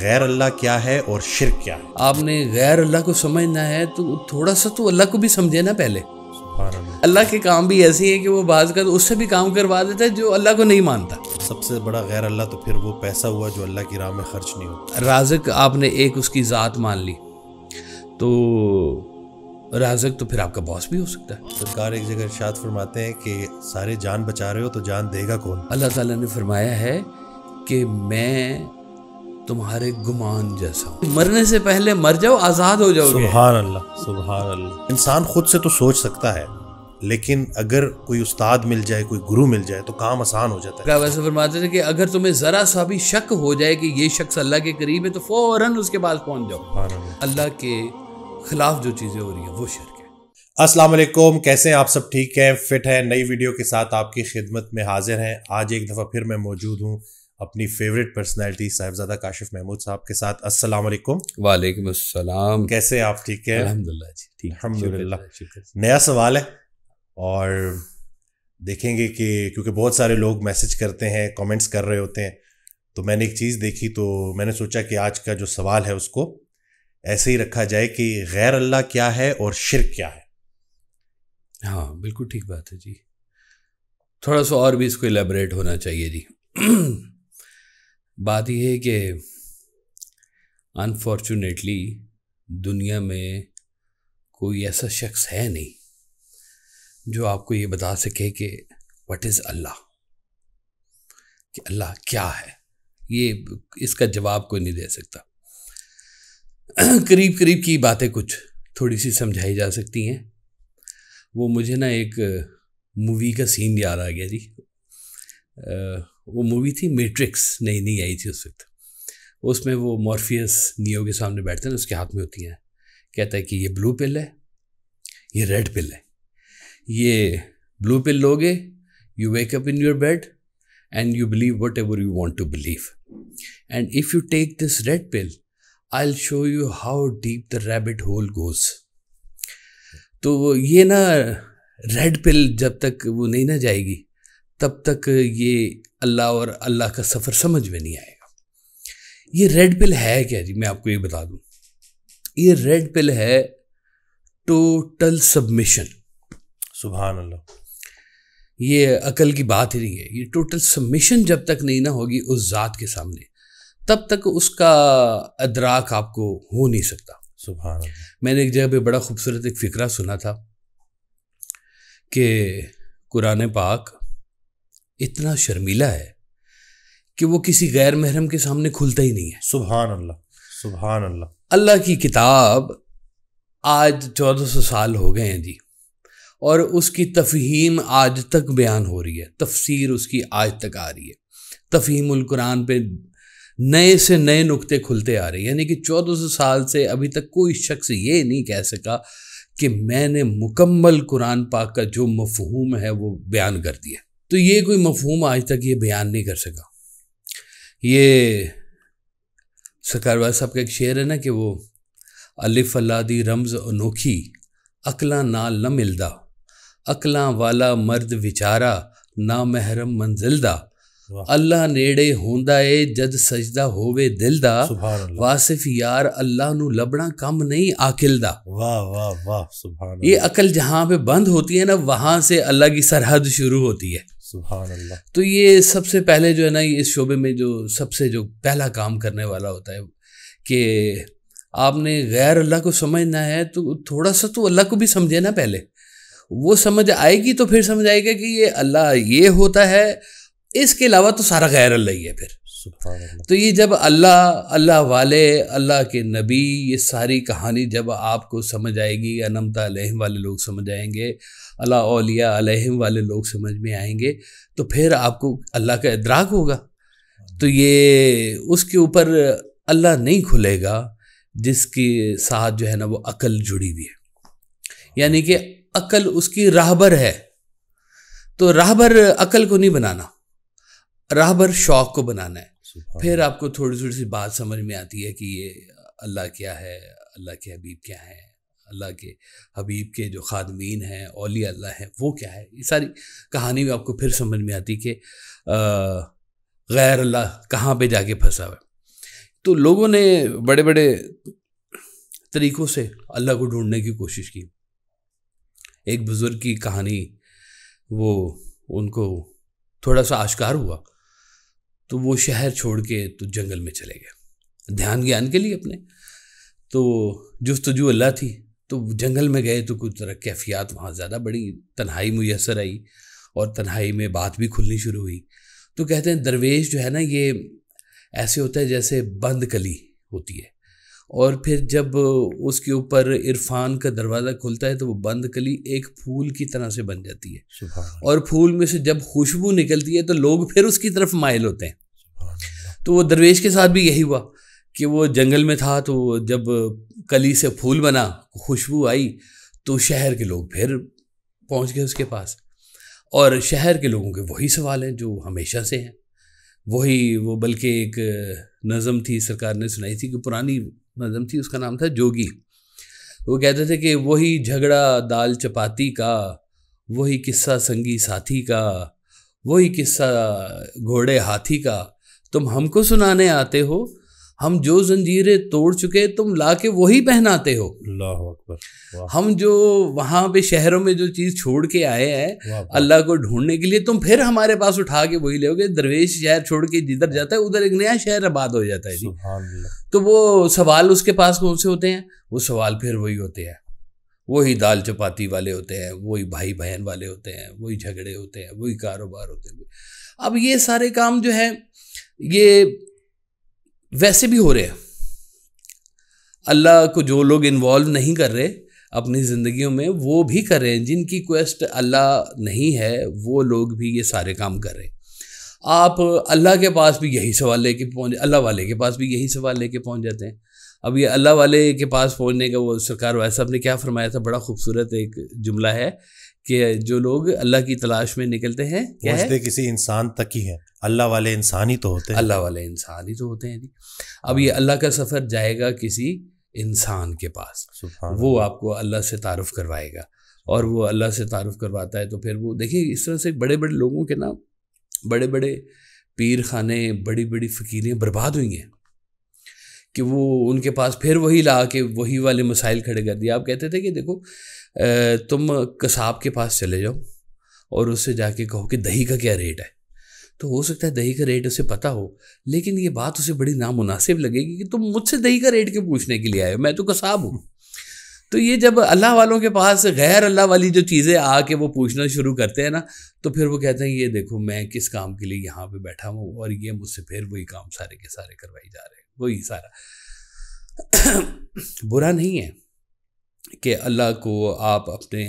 غیر اللہ کیا ہے اور شرک کیا ہے؟ آپ نے غیر اللہ کو سمجھنا ہے تو تھوڑا سا تو اللہ کو بھی سمجھے نا پہلے. سبحان اللہ. اللہ کے کام بھی ایسی ہیں کہ وہ بعض کا اس سے بھی کام کروا دیتا ہے جو اللہ کو نہیں مانتا. سب سے بڑا غیر اللہ تو پھر وہ پیسہ ہوا جو اللہ کی راہ میں خرچ نہیں ہوتا. رازق آپ نے ایک اس کی ذات مان لی تو رازق تو پھر آپ کا باس بھی ہو سکتا ہے. سرکار ایک جگہ ارشاد فرماتے ہیں کہ سارے جان بچا رہے ہو تو جان دے گا کون؟ اللہ تعالیٰ نے فرمایا ہے کہ میں تمہارے گمان جیسا ہوں. مرنے سے پہلے مر جاؤ، آزاد ہو جاؤ گے. سبحان اللہ سبحان اللہ. انسان خود سے تو سوچ سکتا ہے لیکن اگر کوئی استاد مل جائے، کوئی گرو مل جائے تو کام آسان ہو جاتا ہے. ویسے فرماتے تھے کہ اگر تمہیں ذرا سا بھی شک ہو جائے کہ یہ شخص اللہ کے قریب ہے تو فوراً اس کے پاس پہنچ جاؤ. سبحان اللہ. اللہ کے خلاف جو چیزیں ہو رہی ہیں وہ شرک ہے. السلام علیکم، کیسے ہیں آپ؟ سب ٹھیک ہیں، فٹ ہیں؟ نئی ویڈیو کے ساتھ آپ کی خدمت میں حاضر ہیں. آج ایک دفعہ پھر میں موجود ہوں اپنی فیوریٹ پرسنالٹی صاحبزادہ کاشف محمود صاحب کے ساتھ. السلام علیکم. وعلیکم السلام. کیسے ہیں آپ؟ ٹھیک ہیں الحمدللہ جی ٹھیک. الحمدللہ. نیا سوال ہے اور دیکھیں گے کہ کیونکہ بہت سارے لوگ میسج کرتے ہیں، کامنٹس کر رہے ہوتے ہیں، تو میں نے ایک چیز دیکھی تو میں نے سوچا کہ آج کا جو سوال ہے اس کو ایسے ہی رکھا جائے کہ غیر اللہ کیا ہے اور شرک کیا ہے. ہاں بالکل ٹھیک بات ہے جی. تھوڑا سا اور بھی اس کو الیبریٹ ہونا چاہیے جی. بات یہ ہے کہ انفارچونیٹلی دنیا میں کوئی ایسا شخص ہے نہیں جو آپ کو یہ بتا سکے کہ واٹ از اللہ، کہ اللہ کیا ہے. یہ اس کا جواب کوئی نہیں دے سکتا. قریب قریب کی باتیں کچھ تھوڑی سی سمجھائی جا سکتی ہیں. وہ مجھے نا ایک مووی کا سین یاد آ گیا جی. وہ مووی تھی میٹرکس، نئی آئی تھی اس وقت. اس میں وہ مورفیس نیو کے سامنے بیٹھتے ہیں، اس کے ہاتھ میں ہوتی ہیں، کہتا ہے کہ یہ بلو پل ہے، یہ ریڈ پل ہے. یہ بلو پل لوگے، you wake up in your bed and you believe whatever you want to believe, and if you take this red pill I will show you how deep the rabbit hole goes. تو یہ نا red پل جب تک وہ نہیں نہ جائے گی تب تک یہ اللہ اور اللہ کا سفر سمجھ میں نہیں آئے گا. یہ ریڈ پل ہے کیا جی؟ میں آپ کو یہ بتا دوں. یہ ریڈ پل ہے ٹوٹل سبمیشن. سبحان اللہ. یہ عقل کی بات ہی نہیں ہے. یہ ٹوٹل سبمیشن جب تک نہیں نہ ہوگی اس ذات کے سامنے تب تک اس کا ادراک آپ کو ہو نہیں سکتا. سبحان اللہ. میں نے ایک جگہ پہ بڑا خوبصورت ایک فقرہ سنا تھا کہ قرآن پاک اتنا شرمیلا ہے کہ وہ کسی غیر محرم کے سامنے کھلتا ہی نہیں ہے. سبحان اللہ سبحان اللہ. اللہ کی کتاب آج 1400 سال ہو گئے ہیں جی، اور اس کی تفہیم آج تک بیان ہو رہی ہے، تفسیر اس کی آج تک آ رہی ہے. تفہیم القرآن پہ نئے سے نئے نقطے کھلتے آ رہے ہیں. یعنی کہ 1400 سال سے ابھی تک کوئی شخص یہ نہیں کہہ سکا کہ میں نے مکمل قرآن پاک کا جو مفہوم ہے وہ بیان کر دیا. تو یہ کوئی مفہوم آج تک یہ بیان نہیں کر سکا. یہ سرکار والا صاحب کا ایک شعر ہے نا کہ وہ الف اللہ دی رمز انوکھی عقلاں نال نہ ملدا، عقلاں والا مرد وچارا نا محرم منزل دا، اللہ نیڑے ہوندا اے جد سجدہ ہووے دل دا، واصف یار اللہ نو لبنا کم نہیں عاقل دا. واہ واہ واہ سبحان اللہ. یہ عقل جہاں پہ بند ہوتی ہے نا وہاں سے اللہ کی سرحد شروع ہوتی ہے. سبحان اللہ. تو یہ سب سے پہلے جو ہے نا اس شعبے میں جو سب سے جو پہلا کام کرنے والا ہوتا ہے کہ آپ نے غیر اللہ کو سمجھنا ہے تو تھوڑا سا تو اللہ کو بھی سمجھے نا پہلے. وہ سمجھ آئے گی تو پھر سمجھ آئے گا کہ یہ اللہ یہ ہوتا ہے، اس کے علاوہ تو سارا غیر اللہ ہی ہے پھر. سبحان اللہ. تو یہ جب اللہ والے، اللہ کے نبی، یہ ساری کہانی جب آپ کو سمجھ آئے گی، انعمت علیہم والے لوگ سمجھ آئیں گے، اللہ اولیاء علیہم والے لوگ سمجھ میں آئیں گے، تو پھر آپ کو اللہ کا ادراک ہوگا. تو یہ اس کے اوپر اللہ نہیں کھلے گا جس کے ساتھ جو ہے نا وہ عقل جڑی ہوئی ہے. یعنی کہ عقل اس کی راہبر ہے. تو راہبر عقل کو نہیں بنانا، راہبر شوق کو بنانا ہے. پھر آپ کو تھوڑی تھوڑی سی بات سمجھ میں آتی ہے کہ یہ اللہ کیا ہے، اللہ کے حبیب کیا ہے، اللہ کے حبیب کے جو خادمین ہیں، اولیاء اللہ ہیں، وہ کیا ہے. یہ ساری کہانی بھی آپ کو پھر سمجھ میں آتی کہ غیر اللہ کہاں پہ جا کے پھنسا ہوا ہے. تو لوگوں نے بڑے بڑے طریقوں سے اللہ کو ڈھونڈنے کی کوشش کی. ایک بزرگ کی کہانی وہ ان کو تھوڑا سا آشکار ہوا تو وہ شہر چھوڑ کے تو جنگل میں چلے گئے دھیان گیان کے لیے اپنے. تو جستجو اللہ تھی تو جنگل میں گئے تو کچھ طرح کیفیات وہاں زیادہ بڑی تنہائی میسر آئی اور تنہائی میں بات بھی کھلنی شروع ہوئی. تو کہتے ہیں درویش جو ہے نا یہ ایسے ہوتا ہے جیسے بند کلی ہوتی ہے اور پھر جب اس کے اوپر عرفان کا دروازہ کھلتا ہے تو وہ بند کلی ایک پھول کی طرح سے بن جاتی ہے اور پھول میں سے جب خوشبو نکلتی ہے تو لوگ پھر اس کی طرف مائل ہوتے ہیں. تو وہ درویش کے ساتھ بھی یہی ہوا کہ وہ جنگل میں تھا تو جب کلی سے پھول بنا خوشبو آئی تو شہر کے لوگ پھر پہنچ گئے اس کے پاس. اور شہر کے لوگوں کے وہی سوال ہیں جو ہمیشہ سے ہیں وہی. وہ بلکہ ایک نظم تھی سرکار نے سنائی تھی کہ پرانی نظم تھی اس کا نام تھا جوگی. وہ کہتے تھے کہ وہی جھگڑا دال چپاتی کا وہی قصہ سنگی ساتھی کا وہی قصہ گھوڑے ہاتھی کا تم ہم کو سنانے آتے ہو ہم جو زنجیریں توڑ چکے تم لا کے وہی پہناتے ہو. اللہ اکبر. ہم جو وہاں پہ شہروں میں جو چیز چھوڑ کے آئے ہیں اللہ کو ڈھونڈنے کے لیے تم پھر ہمارے پاس اٹھا کے وہی لے گے. درویش شہر چھوڑ کے جدھر جاتا ہے ادھر ایک نیا شہر آباد ہو جاتا ہے جی. تو وہ سوال اس کے پاس کون سے ہوتے ہیں؟ وہ سوال پھر وہی ہوتے ہیں وہی دال چپاتی والے ہوتے ہیں وہی بھائی بہن والے ہوتے ہیں وہی جھگڑے ہوتے ہیں وہی کاروبار ہوتے ہیں. اب یہ سارے کام جو ہے یہ ویسے بھی ہو رہے ہیں. اللہ کو جو لوگ انوالو نہیں کر رہے اپنی زندگیوں میں وہ بھی کر رہے ہیں. جن کی کویسٹ اللہ نہیں ہے وہ لوگ بھی یہ سارے کام کر رہے ہیں. آپ اللہ کے پاس بھی یہی سوال لے کے اللہ والے کے پاس بھی یہی سوال لے کے پہنچ جاتے ہیں. اب یہ اللہ والے کے پاس پہنچنے کا وہ سرکار وائس صاحب نے کیا فرمایا تھا؟ بڑا خوبصورت ایک جملہ ہے کہ جو لوگ اللہ کی تلاش میں نکلتے ہیں کیا ہے کسی انسان تک ہی ہے. اللہ والے انسان ہی تو ہوتے ہیں. اللہ والے انسان ہی تو ہوتے ہیں جی. اب یہ اللہ کا سفر جائے گا کسی انسان کے پاس وہ آپ کو اللہ سے تعارف کروائے گا اور وہ اللہ سے تعارف کرواتا ہے تو پھر وہ دیکھیں اس طرح سے بڑے بڑے لوگوں کے نا بڑے بڑے پیر خانے بڑی بڑی فقیریں برباد ہوئی ہیں کہ وہ ان کے پاس پھر وہی لا کے وہی والے مسائل کھڑے کر دیا. آپ کہتے تھے کہ دیکھو تم قصاب کے پاس چلے جاؤ اور اس سے جا کے کہو کہ دہی کا کیا ریٹ ہے تو ہو سکتا ہے دہی کا ریٹ اسے پتہ ہو لیکن یہ بات اسے بڑی نامناسب لگے گی کہ تم مجھ سے دہی کا ریٹ کیوں پوچھنے کے لیے آئے ہو میں تو قصاب ہوں. تو یہ جب اللہ والوں کے پاس غیر اللہ والی جو چیزیں آ کے وہ پوچھنا شروع کرتے ہیں نا تو پھر وہ کہتے ہیں یہ دیکھو میں کس کام کے لیے یہاں پہ بیٹھا ہوں اور یہ مجھ سے پھر وہی کام سارے کے سارے کروائی جا رہے ہیں. وہی سارا برا نہیں ہے کہ اللہ کو آپ اپنے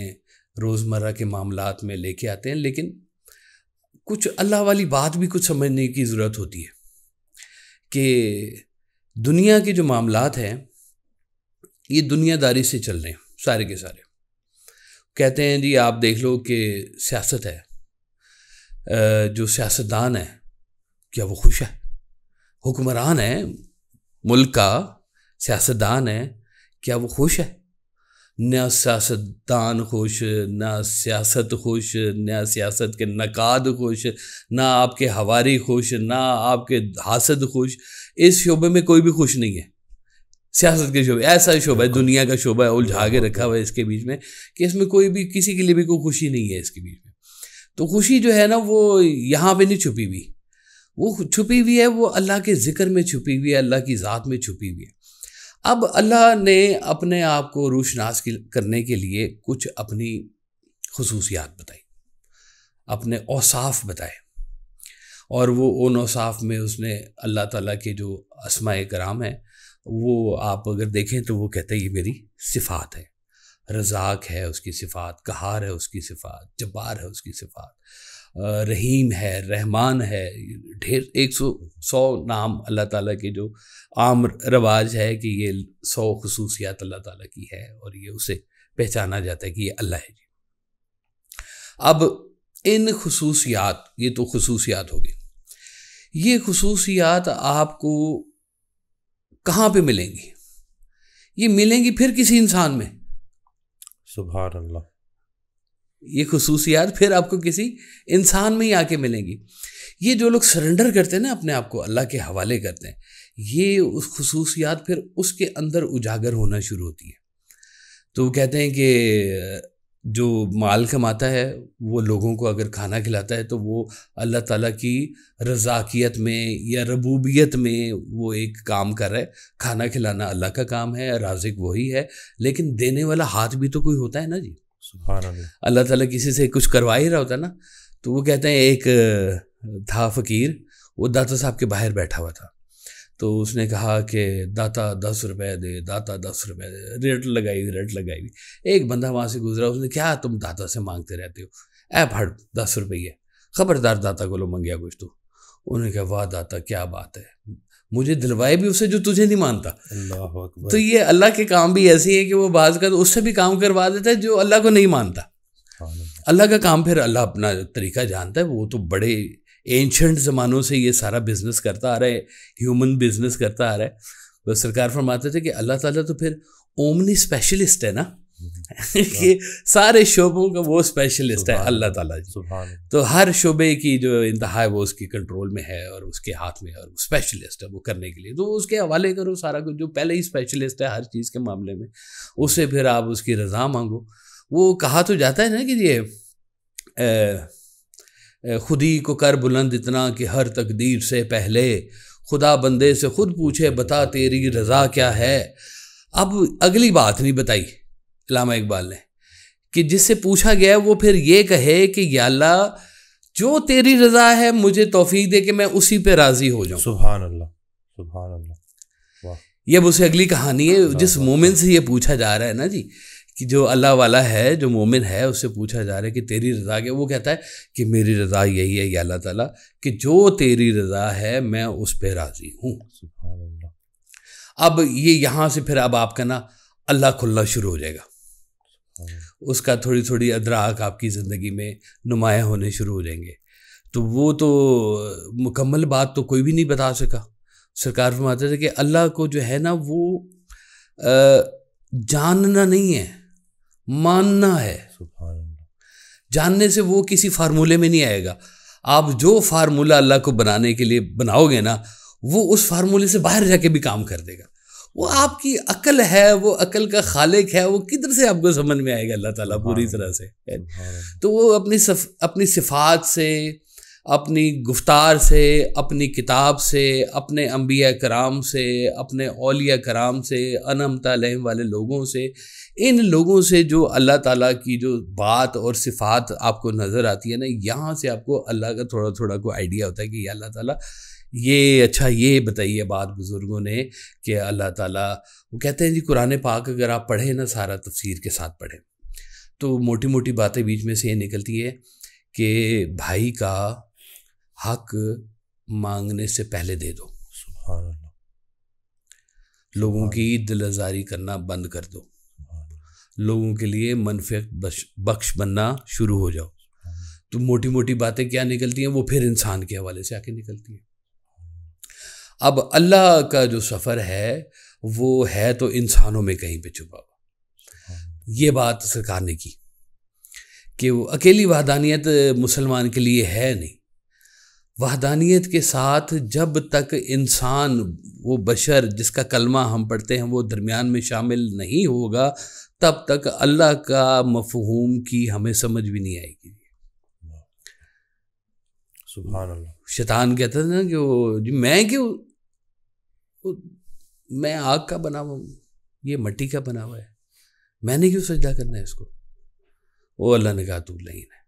روزمرہ کے معاملات میں لے کے آتے ہیں لیکن کچھ اللہ والی بات بھی کچھ سمجھنے کی ضرورت ہوتی ہے کہ دنیا کے جو معاملات ہیں یہ دنیا داری سے چل رہے ہیں سارے کے سارے. کہتے ہیں جی آپ دیکھ لو کہ سیاست ہے جو سیاستدان ہے کیا وہ خوش ہے؟ حکمران ہے ملک کا سیاستدان ہے کیا وہ خوش ہے؟ نہ سیاستدان خوش نہ سیاست خوش نہ سیاست کے نقاد خوش نہ آپ کے ہواری خوش نہ آپ کے حاسد خوش. اس شعبے میں کوئی بھی خوش نہیں ہے. سیاست کے شعبے ایسا شعبہ ہے دنیا کا شعبہ ہے الجھا کے رکھا ہوا ہے اس کے بیچ میں کہ اس میں کوئی بھی کسی کے لیے بھی کوئی خوشی نہیں ہے اس کے بیچ میں. تو خوشی جو ہے نا وہ یہاں پہ نہیں چھپی ہوئی وہ چھپی ہوئی ہے وہ اللہ کے ذکر میں چھپی ہوئی ہے اللہ کی ذات میں چھپی ہوئی ہے. اب اللہ نے اپنے آپ کو روشناس کرنے کے لیے کچھ اپنی خصوصیات بتائی اپنے اوصاف بتائے اور وہ ان اوصاف میں اس نے اللہ تعالیٰ کے جو اسماء کرام ہیں وہ آپ اگر دیکھیں تو وہ کہتے ہیں یہ میری صفات ہے. رزاق ہے اس کی صفات قہار ہے اس کی صفات جبار ہے اس کی صفات رحیم ہے رحمان ہے. ڈھیر 100 نام اللہ تعالیٰ کے جو عام رواج ہے کہ یہ 100 خصوصیات اللہ تعالیٰ کی ہے اور یہ اسے پہچانا جاتا ہے کہ یہ اللہ ہے. اب ان خصوصیات یہ تو خصوصیات ہو گئی یہ خصوصیات آپ کو کہاں پہ ملیں گی؟ یہ ملیں گی پھر کسی انسان میں. سبحان اللہ. یہ خصوصیات پھر آپ کو کسی انسان میں ہی آ کے ملیں گی. یہ جو لوگ سرنڈر کرتے ہیں نا اپنے آپ کو اللہ کے حوالے کرتے ہیں یہ اس خصوصیات پھر اس کے اندر اجاگر ہونا شروع ہوتی ہے. تو وہ کہتے ہیں کہ جو مال کماتا ہے وہ لوگوں کو اگر کھانا کھلاتا ہے تو وہ اللہ تعالیٰ کی رضاکیت میں یا ربوبیت میں وہ ایک کام کر رہا ہے. کھانا کھلانا اللہ کا کام ہے, رازق وہی ہے, لیکن دینے والا ہاتھ بھی تو کوئی ہوتا ہے نا جی. سبحان اللہ. اللہ تعالیٰ کسی سے کچھ کروا ہی رہا ہوتا ہے نا. تو وہ کہتے ہیں ایک تھا فقیر, وہ داتا صاحب کے باہر بیٹھا ہوا تھا. تو اس نے کہا کہ داتا 10 روپے دے, داتا 10 روپے دے, ریٹ لگائی. ایک بندہ وہاں سے گزرا, اس نے کیا تم داتا سے مانگتے رہتے ہو, اے پھڑ 10 روپیے, خبردار داتا کو لو منگیا کچھ تو. انہوں نے کہا واہ داتا کیا بات ہے, مجھے دلوائے بھی اسے جو تجھے نہیں مانتا. اللہ اکبر. تو یہ اللہ کے کام بھی ایسے ہیں کہ وہ بعض کا اس سے بھی کام کروا دیتا ہے جو اللہ کو نہیں مانتا. اللہ کا کام پھر اللہ اپنا طریقہ جانتا ہے. وہ تو بڑے اینشنٹ زمانوں سے یہ سارا بزنس کرتا آ رہا ہے, ہیومن بزنس کرتا آ رہا ہے. بس سرکار فرماتے تھے کہ اللہ تعالیٰ تو پھر اومنی اسپیشلسٹ ہے نا, کہ سارے شعبوں کا وہ اسپیشلسٹ ہے اللہ تعالیٰ جی. تو ہر شعبے کی جو انتہا ہے وہ اس کی کنٹرول میں ہے اور اس کے ہاتھ میں ہے, اور اسپیشلسٹ ہے وہ کرنے کے لیے. تو اس کے حوالے کرو سارا کچھ, جو پہلے ہی اسپیشلسٹ ہے ہر چیز کے معاملے میں, اس سے پھر آپ اس کی رضا مانگو. وہ کہا تو جاتا ہے نا کہ یہ خودی کو کر بلند اتنا کہ ہر تقدیر سے پہلے خدا بندے سے خود پوچھے بتا تیری رضا کیا ہے. اب اگلی بات نہیں بتائی علامہ اقبال نے کہ جس سے پوچھا گیا وہ پھر یہ کہے کہ یا اللہ جو تیری رضا ہے مجھے توفیق دے کہ میں اسی پہ راضی ہو جاؤں. سبحان اللہ, سبحان اللہ. واہ. یہ اب اسے اگلی کہانی ہے. جس مومن سے یہ پوچھا جا رہا ہے نا جی, کہ جو اللہ والا ہے, جو مومن ہے, اس سے پوچھا جا رہا ہے کہ تیری رضا کیا, وہ کہتا ہے کہ میری رضا یہی ہے یا اللہ تعالیٰ کہ جو تیری رضا ہے میں اس پہ راضی ہوں. سبحان اللہ. اب یہ یہاں سے پھر اب آپ کا نا اللہ کھلنا شروع ہو جائے گا, اس کا تھوڑی تھوڑی ادراک آپ کی زندگی میں نمایاں ہونے شروع ہو جائیں گے. تو وہ تو مکمل بات تو کوئی بھی نہیں بتا سکا. سرکار فرماتے تھے کہ اللہ کو جو ہے نا وہ جاننا نہیں ہے, ماننا ہے. سبحان اللہ. جاننے سے وہ کسی فارمولے میں نہیں آئے گا. آپ جو فارمولہ اللہ کو بنانے کے لیے بناؤ گے نا, وہ اس فارمولے سے باہر جا کے بھی کام کر دے گا. وہ آپ کی عقل ہے, وہ عقل کا خالق ہے, وہ کدھر سے آپ کو سمجھ میں آئے گا اللہ تعالیٰ پوری طرح سے. تو وہ اپنی صفات سے, اپنی گفتار سے, اپنی کتاب سے, اپنے انبیاء کرام سے, اپنے اولیاء کرام سے, انعمت علیہم والے لوگوں سے, ان لوگوں سے جو اللہ تعالیٰ کی جو بات اور صفات آپ کو نظر آتی ہے نا, یہاں سے آپ کو اللہ کا تھوڑا تھوڑا کوئی آئیڈیا ہوتا ہے کہ اللہ تعالیٰ یہ اچھا یہ بتائیے بات بزرگوں نے کہ اللہ تعالیٰ, وہ کہتے ہیں جی قرآن پاک اگر آپ پڑھیں نا سارا تفسیر کے ساتھ پڑھیں تو موٹی موٹی باتیں بیچ میں سے یہ نکلتی ہے کہ بھائی کا حق مانگنے سے پہلے دے دو. سبحان اللہ. لوگوں کی دل آزاری کرنا بند کر دو, لوگوں کے لیے منفعت بخش بننا شروع ہو جاؤ. تو موٹی موٹی باتیں کیا نکلتی ہیں, وہ پھر انسان کے حوالے سے آ کے نکلتی ہیں. اب اللہ کا جو سفر ہے وہ ہے تو انسانوں میں کہیں پہ چھپا ہوا. یہ بات سرکار نے کی کہ وہ اکیلی وحدانیت مسلمان کے لیے ہے نہیں. وحدانیت کے ساتھ جب تک انسان, وہ بشر جس کا کلمہ ہم پڑھتے ہیں, وہ درمیان میں شامل نہیں ہوگا, تب تک اللہ کا مفہوم کی ہمیں سمجھ بھی نہیں آئے گی. سبحان اللہ. شیطان کہتا تھا نا کہ وہ میں آگ کا بنا ہوا ہوں, یہ مٹی کا بنا ہوا ہے, میں نے کیوں سجدہ کرنا ہے اس کو. وہ اللہ نے کہا تو لین ہے.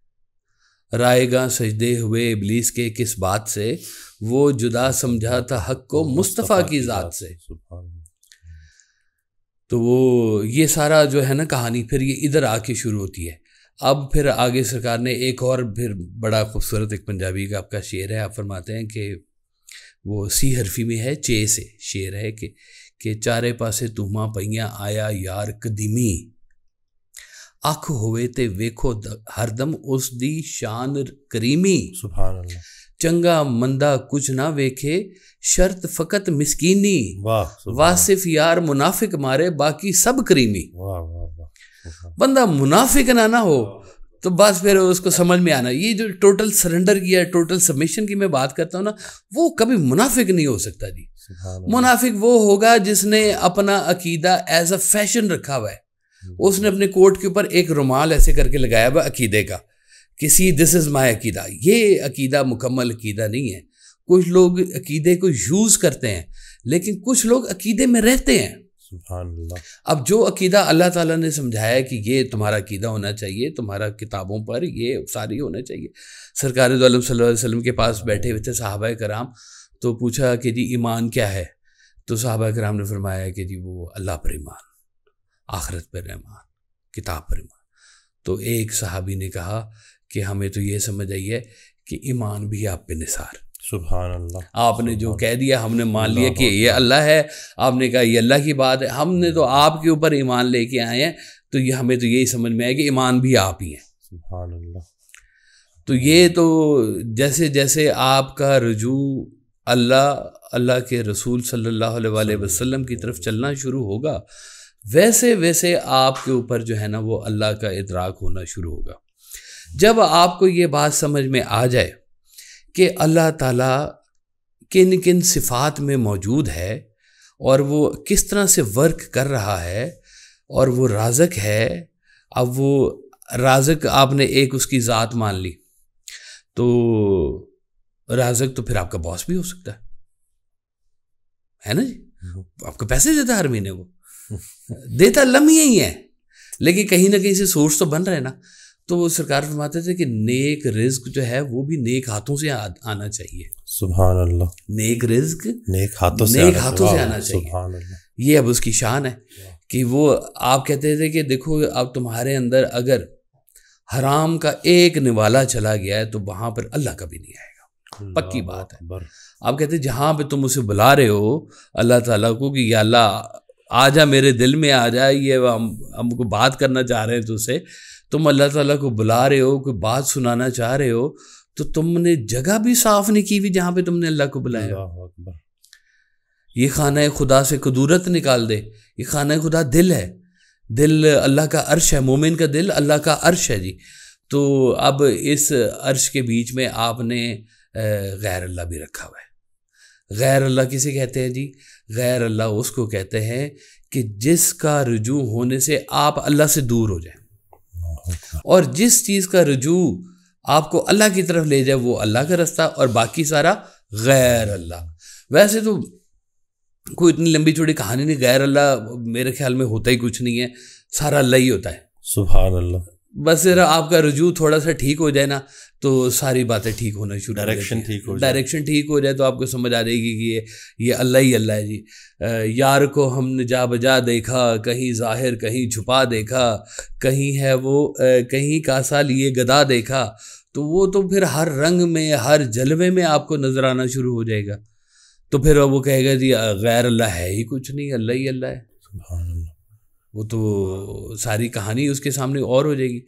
رائے گاں سجدے ہوئے ابلیس کے کس بات سے, وہ جدا سمجھا تھا حق کو مصطفیٰ کی ذات سے. تو وہ یہ سارا جو ہے نا کہانی پھر یہ ادھر آ کے شروع ہوتی ہے. اب پھر آگے سرکار نے ایک اور پھر بڑا خوبصورت ایک پنجابی کا آپ کا شعر ہے, آپ فرماتے ہیں کہ وہ سی حرفی میں ہے, چے سے شعر ہے کہ چارے پاسے تہماں پئیاں آیا یار قدیمی, اکھ ہوئے تے ویکھو ہر دم اس دی شان کریمی. سبحان اللہ. چنگا مندا کچھ نہ ویکھے شرط فقط مسکینی, واصف یار منافق مارے باقی سب کریمی. واہ واہ واہ. بندہ منافق نہ ہو تو بس پھر اس کو سمجھ میں آنا. یہ جو ٹوٹل سرنڈر کی ہے, ٹوٹل سبمیشن کی میں بات کرتا ہوں نا, وہ کبھی منافق نہیں ہو سکتا جی. منافق وہ ہوگا جس نے اپنا عقیدہ ایز اے فیشن رکھا ہوا ہے. اس نے اپنے کوٹ کے اوپر ایک رومال ایسے کر کے لگایا ہوا عقیدے کا, کسی دس از مائی عقیدہ. یہ عقیدہ مکمل عقیدہ نہیں ہے. کچھ لوگ عقیدے کو یوز کرتے ہیں, لیکن کچھ لوگ عقیدے میں رہتے ہیں. سبحان اللہ. اب جو عقیدہ اللہ تعالیٰ نے سمجھایا کہ یہ تمہارا عقیدہ ہونا چاہیے, تمہارا کتابوں پر یہ ساری ہونا چاہیے. سرکار دو عالم صلی اللہ علیہ وسلم کے پاس بیٹھے ہوئے تھے صحابہ کرام, تو پوچھا کہ جی ایمان کیا ہے؟ تو صحابہ کرام نے فرمایا کہ جی وہ اللہ پر ایمان, آخرت پر ایمان, کتاب پر ایمان. تو ایک صحابی نے کہا کہ ہمیں تو یہ سمجھ آئی ہے کہ ایمان بھی آپ پہ نثار. سبحان اللہ. آپ نے جو کہہ دیا ہم نے مان لیا کہ یہ اللہ ہے, آپ نے کہا یہ اللہ کی بات ہے, ہم نے تو آپ کے اوپر ایمان لے کے آئے ہیں, تو یہ ہمیں تو یہی سمجھ میں آئے کہ ایمان بھی آپ ہی ہیں. سبحان اللہ. تو یہ تو جیسے جیسے آپ کا رجوع اللہ کے رسول صلی اللہ علیہ وسلم کی طرف چلنا شروع ہوگا, ویسے ویسے آپ کے اوپر جو ہے نا وہ اللہ کا ادراک ہونا شروع ہوگا. جب آپ کو یہ بات سمجھ میں آ جائے کہ اللہ تعالیٰ کن کن صفات میں موجود ہے اور وہ کس طرح سے ورک کر رہا ہے, اور وہ رازق ہے. اب وہ رازق آپ نے ایک اس کی ذات مان لی, تو رازق تو پھر آپ کا باس بھی ہو سکتا ہے نا جی. آپ کو پیسے دیتا ہر مہینے, وہ دیتا لمحے ہی ہے, لیکن کہیں نہ کہیں سے سورس تو بن رہا ہے نا. تو وہ سرکار فرماتے تھے کہ نیک رزق جو ہے وہ بھی نیک ہاتھوں سے آنا چاہیے. سبحان اللہ. نیک رزق نیک ہاتھوں سے آنا چاہیے. سبحان اللہ. یہ اب اس کی شان ہے کہ وہ آپ کہتے تھے کہ دیکھو اب تمہارے اندر اگر حرام کا ایک نوالا چلا گیا ہے تو وہاں پر اللہ کبھی نہیں آئے گا. پکی بات ہے. آپ کہتے ہیں جہاں پہ تم اسے بلا رہے ہو اللہ تعالیٰ کو کہ یا اللہ آ جا میرے دل میں آ جا, یہ ہم کو بات کرنا چاہ رہے ہیں تو سے, تم اللہ تعالیٰ کو بلا رہے ہو, کوئی بات سنانا چاہ رہے ہو, تو تم نے جگہ بھی صاف نہیں کی ہوئی جہاں پہ تم نے اللہ کو بلایا. یہ خانہ خدا سے قدورت نکال دے. یہ خانہ خدا دل ہے, دل اللہ کا عرش ہے, مومن کا دل اللہ کا عرش ہے جی. تو اب اس عرش کے بیچ میں آپ نے غیر اللہ بھی رکھا ہوا ہے. غیر اللہ کسے کہتے ہیں جی؟ غیر اللہ اس کو کہتے ہیں کہ جس کا رجوع ہونے سے آپ اللہ سے دور ہو جائیں, اور جس چیز کا رجوع آپ کو اللہ کی طرف لے جائے وہ اللہ کا رستہ, اور باقی سارا غیر اللہ. ویسے تو کوئی اتنی لمبی چوڑی کہانی نہیں, غیر اللہ میرے خیال میں ہوتا ہی کچھ نہیں ہے, سارا اللہ ہی ہوتا ہے. سبحان اللہ. بس ذرا آپ کا رجوع تھوڑا سا ٹھیک ہو جائے نا تو ساری باتیں ٹھیک ہونا شروع ہو جائیں. ڈائریکشن ٹھیک ہو جائے تو آپ کو سمجھ آ جائے گی کہ یہ اللہ ہی اللہ ہے جی. یار کو ہم نے جا بجا دیکھا, کہیں ظاہر کہیں چھپا دیکھا, کہیں ہے وہ کہیں کاسا لیے گدا دیکھا. تو وہ تو پھر ہر رنگ میں ہر جلوے میں آپ کو نظر آنا شروع ہو جائے گا. تو پھر وہ کہے گا جی غیر اللہ ہے ہی کچھ نہیں, اللہ ہی اللہ ہے. سبحان اللہ. وہ تو ساری کہانی اس کے سامنے اور ہو جائے گی.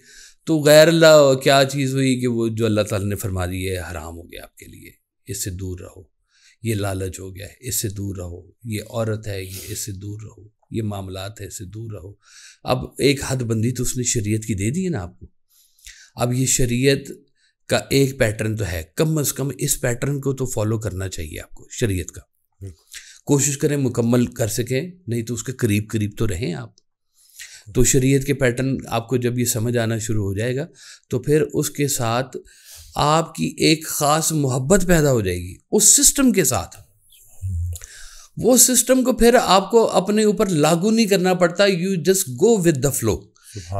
تو غیر اللہ کیا چیز ہوئی کہ وہ جو اللہ تعالیٰ نے فرما دی ہے حرام ہو گیا آپ کے لیے, اس سے دور رہو. یہ لالچ ہو گیا ہے, اس سے دور رہو. یہ عورت ہے, یہ اس سے دور رہو. یہ معاملات ہے, اس سے دور رہو. اب ایک حد بندی تو اس نے شریعت کی دے دی ہے نا آپ کو. اب یہ شریعت کا ایک پیٹرن تو ہے, کم از کم اس پیٹرن کو تو فالو کرنا چاہیے آپ کو. شریعت کا کوشش کریں مکمل کر سکیں, نہیں تو اس کے قریب قریب تو رہیں آپ. تو شریعت کے پیٹرن آپ کو جب یہ سمجھ آنا شروع ہو جائے گا تو پھر اس کے ساتھ آپ کی ایک خاص محبت پیدا ہو جائے گی اس سسٹم کے ساتھ. وہ سسٹم کو پھر آپ کو اپنے اوپر لاگو نہیں کرنا پڑتا, you just go with the flow.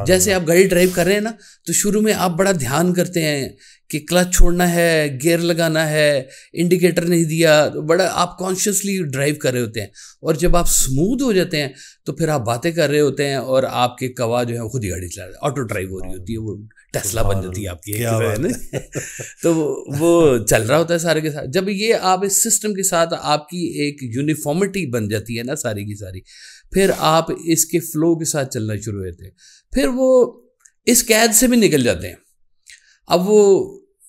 جیسے آپ گاڑی ڈرائیو کر رہے ہیں نا, تو شروع میں آپ بڑا دھیان کرتے ہیں کہ کلچ چھوڑنا ہے, گیئر لگانا ہے, انڈیکیٹر نہیں دیا, بڑا آپ کانشیسلی ڈرائیو کر رہے ہوتے ہیں. اور جب آپ سموتھ ہو جاتے ہیں تو پھر آپ باتیں کر رہے ہوتے ہیں اور آپ کے کوا جو ہے خود ہی گاڑی چلا رہے ہیں, آٹو ڈرائیو ہو رہی ہوتی ہے, وہ ٹیسلا بن جاتی ہے آپ کی, تو وہ چل رہا ہوتا ہے سارے کے ساتھ. جب یہ آپ اس سسٹم کے ساتھ آپ کی ایک یونیفارمٹی بن جاتی ہے نا ساری کی ساری, پھر آپ اس کے فلو کے ساتھ چلنا شروع ہوتے ہیں. پھر وہ اس قید سے بھی نکل جاتے ہیں. اب وہ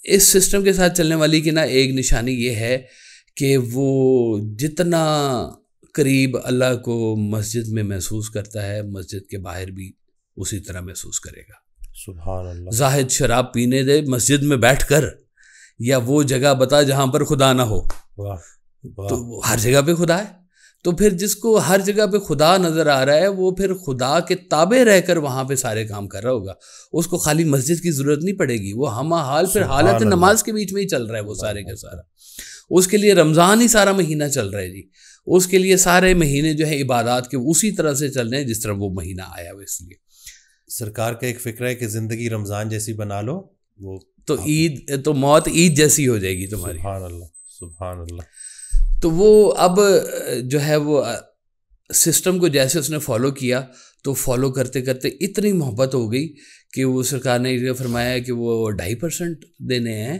اس سسٹم کے ساتھ چلنے والی کی نا ایک نشانی یہ ہے کہ وہ جتنا قریب اللہ کو مسجد میں محسوس کرتا ہے, مسجد کے باہر بھی اسی طرح محسوس کرے گا. سبحان اللہ. زاہد شراب پینے دے مسجد میں بیٹھ کر، یا وہ جگہ بتا جہاں پر خدا نہ ہو. تو ہر جگہ پہ خدا ہے. تو پھر جس کو ہر جگہ پہ خدا نظر آ رہا ہے وہ پھر خدا کے تابع رہ کر وہاں پہ سارے کام کر رہا ہوگا. اس کو خالی مسجد کی ضرورت نہیں پڑے گی، وہ ہمہ حال پھر حالت نماز کے بیچ میں ہی چل رہا ہے وہ سارے کا سارا. اس کے لیے رمضان ہی سارا مہینہ چل رہا ہے جی. اس کے لیے سارے مہینے جو ہے عبادات کے اسی طرح سے چل رہے ہیں جس طرح وہ مہینہ آیا ہوا. اس لیے سرکار کا ایک فکر ہے کہ زندگی رمضان جیسی بنا لو، وہ تو عید تو موت عید جیسی ہو جائے گی تمہاری. سبحان اللہ سبحان اللہ. تو وہ اب جو ہے وہ سسٹم کو جیسے اس نے فالو کیا تو فالو کرتے کرتے اتنی محبت ہو گئی کہ وہ سرکار نے یہ فرمایا کہ وہ 2.5% دینے ہیں،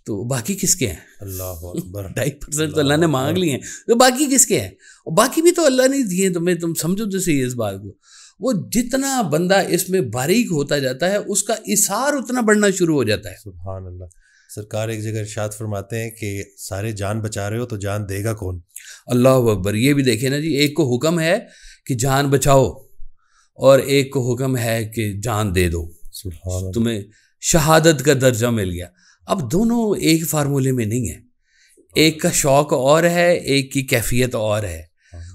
تو باقی کس کے ہیں؟ اللہ اکبر. 2.5% تو اللہ نے مانگ لیے ہیں، تو باقی کس کے ہیں؟ اور باقی بھی تو اللہ نے دیے تمہیں. تم سمجھو تو صحیح اس بات کو. وہ جتنا بندہ اس میں باریک ہوتا جاتا ہے اس کا اثار اتنا بڑھنا شروع ہو جاتا ہے. سبحان اللہ. سرکار ایک جگہ ارشاد فرماتے ہیں کہ سارے جان بچا رہے ہو تو جان دے گا کون؟ اللہ اکبر. یہ بھی دیکھیں نا جی، ایک کو حکم ہے کہ جان بچاؤ اور ایک کو حکم ہے کہ جان دے دو. سبحان اللہ. تمہیں شہادت کا درجہ مل گیا. اب دونوں ایک فارمولے میں نہیں ہیں. ایک کا شوق اور ہے، ایک کی کیفیت اور ہے.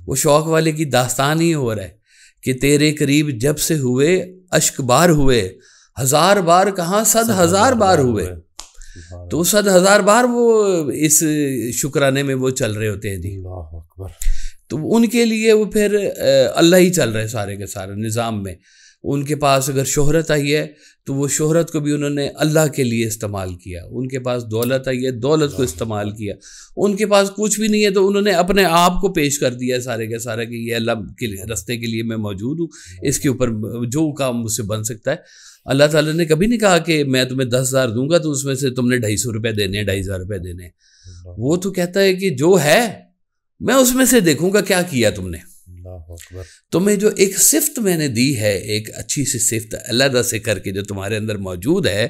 وہ شوق والے کی داستان ہی ہو رہا ہے کہ تیرے قریب جب سے ہوئے اشک بار ہوئے، 1000 بار کہاں 100,000 بار ہوئے. تو 100,000 بار وہ اس شکرانے میں وہ چل رہے ہوتے ہیں جی. اللہ اکبر. تو ان کے لیے وہ پھر اللہ ہی چل رہے ہیں سارے کے سارے نظام میں. ان کے پاس اگر شہرت آئی ہے تو وہ شہرت کو بھی انہوں نے اللہ کے لیے استعمال کیا. ان کے پاس دولت آئی ہے، دولت کو استعمال کیا. ان کے پاس کچھ بھی نہیں ہے تو انہوں نے اپنے آپ کو پیش کر دیا سارے کا سارا کہ یہ اللہ کے لیے رستے کے لیے میں موجود ہوں، اس کے اوپر جو کام مجھ سے بن سکتا ہے. اللہ تعالیٰ نے کبھی نہیں کہا کہ میں تمہیں 10,000 دوں گا تو اس میں سے تم نے 250 روپے دینے ہیں، 2,500 روپے دینے ہیں. وہ تو کہتا ہے کہ جو ہے میں اس میں سے دیکھوں گا کیا کیا تم نے. تمہیں جو ایک صفت میں نے دی ہے، ایک اچھی سی صفت علیحدہ سے کر کے جو تمہارے اندر موجود ہے،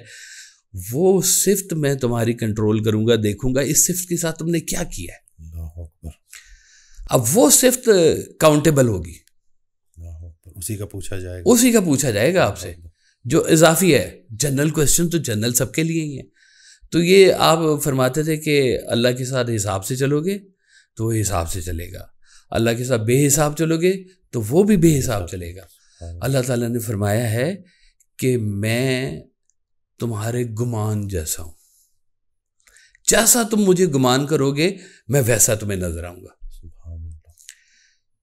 وہ صفت میں تمہاری کنٹرول کروں گا، دیکھوں گا اس صفت کے ساتھ تم نے کیا کیا ہے. اب وہ صفت کاؤنٹیبل ہوگی، اسی کا پوچھا جائے گا آپ سے. جو اضافی ہے جنرل کویسچن تو جنرل سب کے لیے ہی ہے. تو یہ آپ فرماتے تھے کہ اللہ کے ساتھ حساب سے چلو گے تو وہ حساب سے چلے گا، اللہ کے ساتھ بے حساب چلو گے تو وہ بھی بے حساب چلے گا. اللہ تعالیٰ نے فرمایا ہے کہ میں تمہارے گمان جیسا ہوں، جیسا تم مجھے گمان کرو گے میں ویسا تمہیں نظر آؤں گا.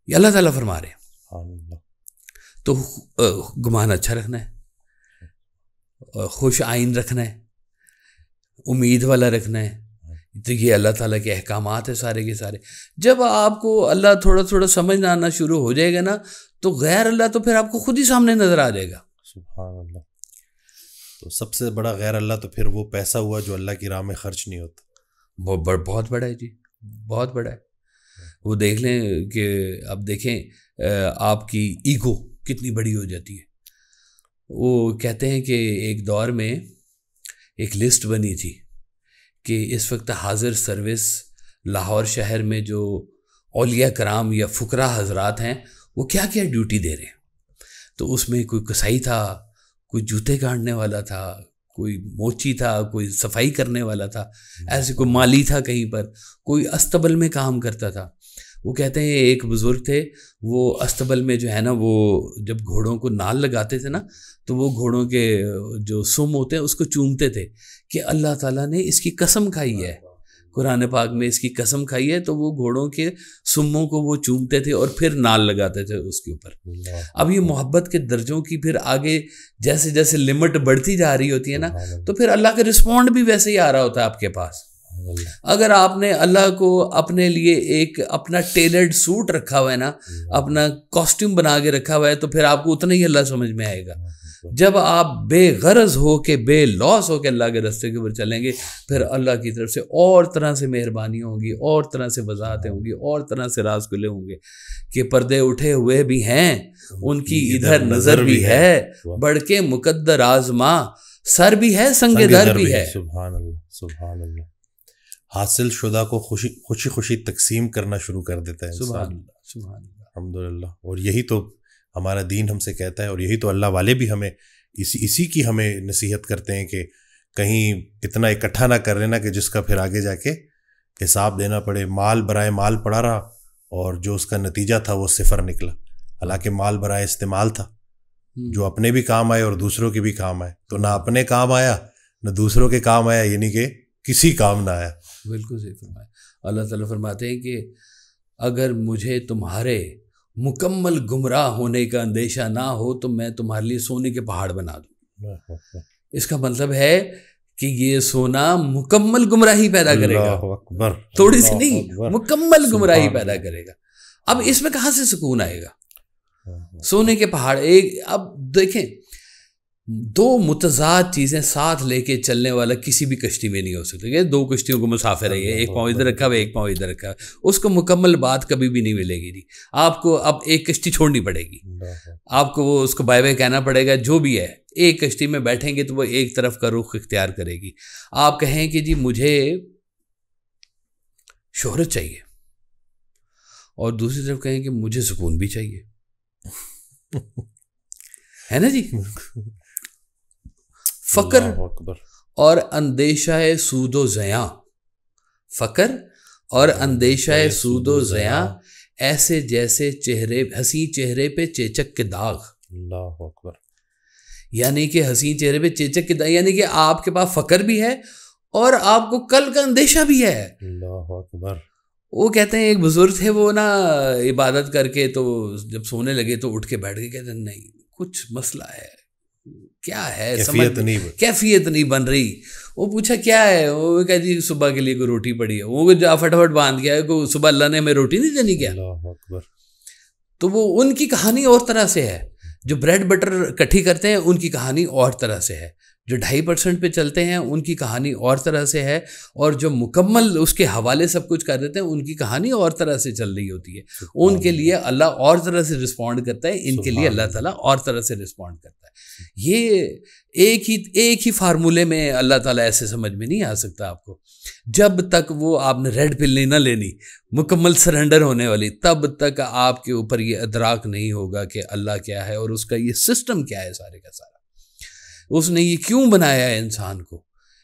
یہ اللہ تعالیٰ فرما رہے ہیں. تو گمان اچھا رکھنا ہے، خوش آئین رکھنا ہے، امید والا رکھنا ہے. تو یہ اللہ تعالیٰ کے احکامات ہیں سارے کے سارے. جب آپ کو اللہ تھوڑا تھوڑا سمجھنا آنا شروع ہو جائے گا نا تو غیر اللہ تو پھر آپ کو خود ہی سامنے نظر آ جائے گا. سبحان اللہ. تو سب سے بڑا غیر اللہ تو پھر وہ پیسہ ہوا جو اللہ کی راہ میں خرچ نہیں ہوتا. بہت بڑا ہے جی، بہت بڑا ہے. وہ دیکھ لیں کہ اب دیکھیں آپ کی ایگو کتنی بڑی ہو جاتی ہے. وہ کہتے ہیں کہ ایک دور میں ایک لسٹ بنی تھی کہ اس وقت حاضر سروس لاہور شہر میں جو اولیاء کرام یا فقراء حضرات ہیں وہ کیا کیا ڈیوٹی دے رہے ہیں. تو اس میں کوئی کسائی تھا، کوئی جوتے کاٹنے والا تھا، کوئی موچی تھا، کوئی صفائی کرنے والا تھا، ایسے کوئی مالی تھا، کہیں پر کوئی استبل میں کام کرتا تھا. وہ کہتے ہیں ایک بزرگ تھے، وہ استبل میں جو ہے نا وہ جب گھوڑوں کو نال لگاتے تھے نا تو وہ گھوڑوں کے جو سم ہوتے ہیں اس کو چومتے تھے کہ اللہ تعالیٰ نے اس کی قسم کھائی ہے، قرآن پاک میں اس کی قسم کھائی ہے. تو وہ گھوڑوں کے سموں کو وہ چومتے تھے اور پھر نال لگاتے تھے اس کے اوپر. اب یہ محبت کے درجوں کی پھر آگے جیسے جیسے لمٹ بڑھتی جا رہی ہوتی ہے نا تو پھر اللہ کا رسپونڈ بھی ویسے ہی آ رہا ہوتا ہے آپ کے پاس. اگر آپ نے اللہ کو اپنے لیے ایک اپنا ٹیلرڈ سوٹ رکھا ہوا ہے نا، اپنا کاسٹیوم بنا کے رکھا ہوا ہے تو پھر آپ کو اتنا ہی اللہ سمجھ میں آئے گا. جب آپ بے غرض ہو کے بے لوس ہو کے اللہ کے راستے کے اوپر چلیں گے پھر اللہ کی طرف سے اور طرح سے مہربانی ہوں گی، اور طرح سے وضاحتیں ہوں گی، اور طرح سے راز کھلے ہوں گے کہ پردے اٹھے ہوئے بھی ہیں ان کی ادھر نظر بھی ہے، بڑھ کے مقدر آزما سر بھی ہے سنگ در بھی ہے. سبحان اللہ سبحان اللہ. حاصل شدہ کو خوشی خوشی تقسیم کرنا شروع کر دیتا ہے. سبحان اللہ سبحان اللہ الحمدللہ. اور یہی تو ہمارا دین ہم سے کہتا ہے اور یہی تو اللہ والے بھی ہمیں اسی کی ہمیں نصیحت کرتے ہیں کہ کہیں اتنا اکٹھا نہ کر لینا کہ جس کا پھر آگے جا کے حساب دینا پڑے. مال برائے مال پڑا رہا اور جو اس کا نتیجہ تھا وہ صفر نکلا، حالانکہ مال برائے استعمال تھا جو اپنے بھی کام آئے اور دوسروں کے بھی کام آئے. تو نہ اپنے کام آیا نہ دوسروں کے کام آیا، یعنی کہ کسی کام نہ آیا. بالکل صحیح فرمایا. اللہ تعالیٰ فرماتے ہیں کہ اگر مجھے تمہارے مکمل گمراہ ہونے کا اندیشہ نہ ہو تو میں تمہارے لیے سونے کے پہاڑ بنا دوں. اس کا مطلب ہے کہ یہ سونا مکمل گمراہی پیدا کرے گا، تھوڑی سی نہیں، مکمل گمراہی پیدا کرے گا. اب اس میں کہاں سے سکون آئے گا؟ سونے کے پہاڑ ایک، اب دیکھیں دو متضاد چیزیں ساتھ لے کے چلنے والا کسی بھی کشتی میں نہیں ہو سکتا. کہ دو کشتیوں کو مسافر ہے، ایک پاؤں ادھر رکھا ہوا ایک پاؤں ادھر رکھا ہوا، اس کو مکمل بات کبھی بھی نہیں ملے گی. آپ کو اب ایک کشتی چھوڑنی پڑے گی، آپ کو وہ اس کو بائے بائے کہنا پڑے گا. جو بھی ہے ایک کشتی میں بیٹھیں گے تو وہ ایک طرف کا رخ اختیار کرے گی. آپ کہیں کہ جی مجھے شہرت چاہیے، اور دوسری طرف کہیں کہ مجھے سکون بھی چاہیے، ہے نا جی. فقر اور اندیشہ سود و زیاں، فقر اور اندیشہ سود و زیاں ایسے جیسے حسین چہرے پہ چیچک کے داغ. اللہ اکبر. یعنی کہ حسین چہرے پہ چیچک کے داغ، یعنی کہ آپ کے پاس فقر بھی ہے اور آپ کو کل کا اندیشہ بھی ہے. اللہ اکبر. وہ کہتے ہیں ایک بزرگ تھے، وہ نا عبادت کر کے تو جب سونے لگے تو اٹھ کے بیٹھ کے کہتے ہیں نہیں کچھ مسئلہ ہے، کیا ہے کیفیت نہیں بن رہی. وہ پوچھا کیا ہے؟ وہ کہا جی صبح کے لیے کوئی روٹی پڑی ہے. وہ جا فٹافٹ باندھ گیا ہے، صبح اللہ نے ہمیں روٹی نہیں دینی کیا. تو وہ ان کی کہانی اور طرح سے ہے. جو بریڈ بٹر اکٹھی کرتے ہیں ان کی کہانی اور طرح سے ہے. جو 2.5% پہ چلتے ہیں ان کی کہانی اور طرح سے ہے. اور جو مکمل اس کے حوالے سب کچھ کر دیتے ہیں ان کی کہانی اور طرح سے چل رہی ہوتی ہے. ان کے لیے اللہ اور طرح سے رسپونڈ کرتا ہے، ان کے لیے اللہ تعالیٰ اور طرح سے رسپونڈ کرتا ہے. یہ ایک ہی فارمولے میں اللہ تعالیٰ ایسے سمجھ میں نہیں آ سکتا آپ کو. جب تک وہ آپ نے ریڈ پل نہیں نہ لینی مکمل سرنڈر ہونے والی، تب تک آپ کے اوپر یہ ادراک نہیں ہوگا کہ اللہ کیا ہے اور اس کا یہ سسٹم کیا ہے. سارے کا سارا اس نے یہ کیوں بنایا ہے انسان کو،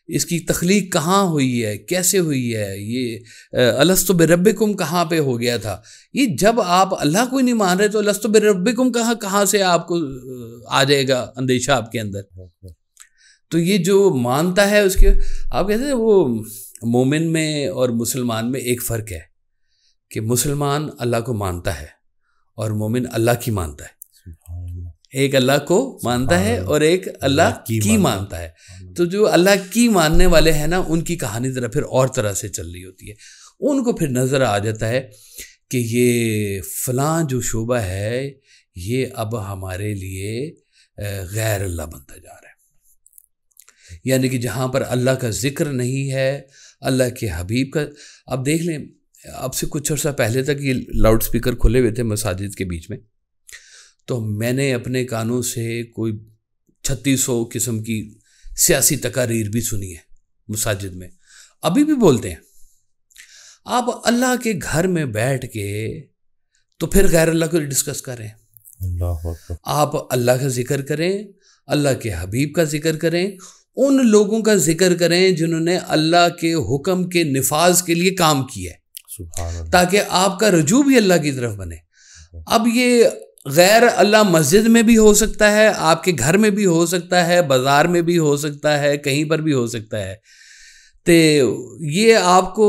اس کی تخلیق کہاں ہوئی ہے، کیسے ہوئی ہے، یہ الستو بربکم کہاں پہ ہو گیا تھا. یہ جب آپ اللہ کو ہی نہیں مان رہے تو الستو بربکم کہاں سے آپ کو آ جائے گا اندیشہ آپ کے اندر. تو یہ جو مانتا ہے اس کے، آپ کہتے ہیں وہ مومن میں اور مسلمان میں ایک فرق ہے کہ مسلمان اللہ کو مانتا ہے اور مومن اللہ کی مانتا ہے. ایک اللہ کو مانتا ہے اور ایک اللہ کی مانتا ہے. تو جو اللہ کی ماننے والے ہیں نا ان کی کہانی ذرا پھر اور طرح سے چل رہی ہوتی ہے. ان کو پھر نظر آ جاتا ہے کہ یہ فلاں جو شعبہ ہے یہ اب ہمارے لیے غیر اللہ بنتا جا رہا ہے. یعنی کہ جہاں پر اللہ کا ذکر نہیں ہے، اللہ کے حبیب کا. اب دیکھ لیں، اب سے کچھ عرصہ پہلے تک یہ لاؤڈ سپیکر کھلے ہوئے تھے مساجد کے بیچ میں، تو میں نے اپنے کانوں سے کوئی 3600 قسم کی سیاسی تقاریر بھی سنی ہے مساجد میں. ابھی بھی بولتے ہیں. آپ اللہ کے گھر میں بیٹھ کے تو پھر غیر اللہ کو ڈسکس کریں. آپ اللہ کا ذکر کریں، اللہ کے حبیب کا ذکر کریں، ان لوگوں کا ذکر کریں جنہوں نے اللہ کے حکم کے نفاذ کے لیے کام کیا ہے، تاکہ آپ کا رجوع بھی اللہ کی طرف بنے. اب یہ غیر اللہ مسجد میں بھی ہو سکتا ہے، آپ کے گھر میں بھی ہو سکتا ہے، بازار میں بھی ہو سکتا ہے، کہیں پر بھی ہو سکتا ہے. تو یہ آپ کو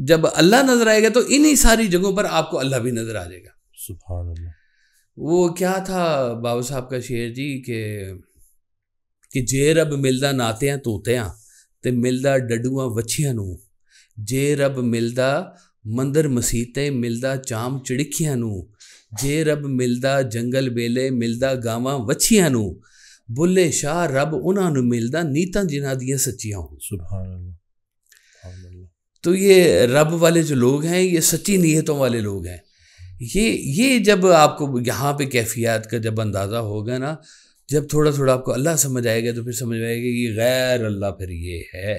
جب اللہ نظر آئے گا تو انہی ساری جگہوں پر آپ کو اللہ بھی نظر آ جائے گا. سبحان اللہ. وہ کیا تھا بابا صاحب کا شعر جی کہ جے رب ملدا ناتیاں توتیاں تے ملدا ڈڈواں وچھیاں نو، جے رب ملدا مندر مسیتے ملدا چام چڑکیاں نو، جے رب ملدا جنگل بیلے ملدا گاواں وچھیاں نو، بلے شاہ رب انہاں نو ملدا نیتاں جنہاں دیاں سچیاں ہوں. سبحان اللہ. تو یہ رب والے جو لوگ ہیں یہ سچی نیتوں والے لوگ ہیں. یہ جب آپ کو یہاں پہ کیفیات کا جب اندازہ ہوگا نا، جب تھوڑا تھوڑا آپ کو اللہ سمجھ آئے گا تو پھر سمجھ آئے گا کہ یہ غیر اللہ پھر یہ ہے.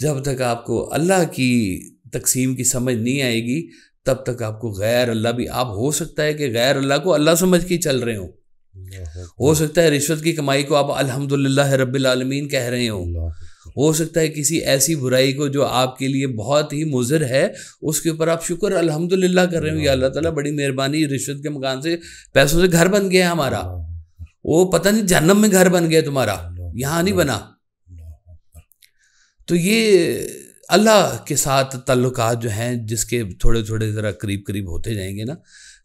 جب تک آپ کو اللہ کی تقسیم کی سمجھ نہیں آئے گی تب تک آپ کو غیر اللہ بھی، آپ ہو سکتا ہے کہ غیر اللہ کو اللہ سمجھ کے چل رہے ہوں، ہو سکتا ہے رشوت کی کمائی کو آپ الحمدللہ رب العالمین کہہ رہے ہوں، ہو سکتا ہے کسی ایسی برائی کو جو آپ کے لیے بہت ہی مضر ہے اس کے اوپر آپ شکر الحمدللہ کر رہے ہوں، یا اللہ تعالیٰ بڑی مہربانی، رشوت کے مکان سے پیسوں سے گھر بن گیا ہمارا، وہ پتہ نہیں جہنم میں گھر بن گیا تمہارا، یہاں نہیں بنا۔ تو یہ اللہ کے ساتھ تعلقات جو ہیں جس کے تھوڑے تھوڑے ذرا قریب قریب ہوتے جائیں گے نا،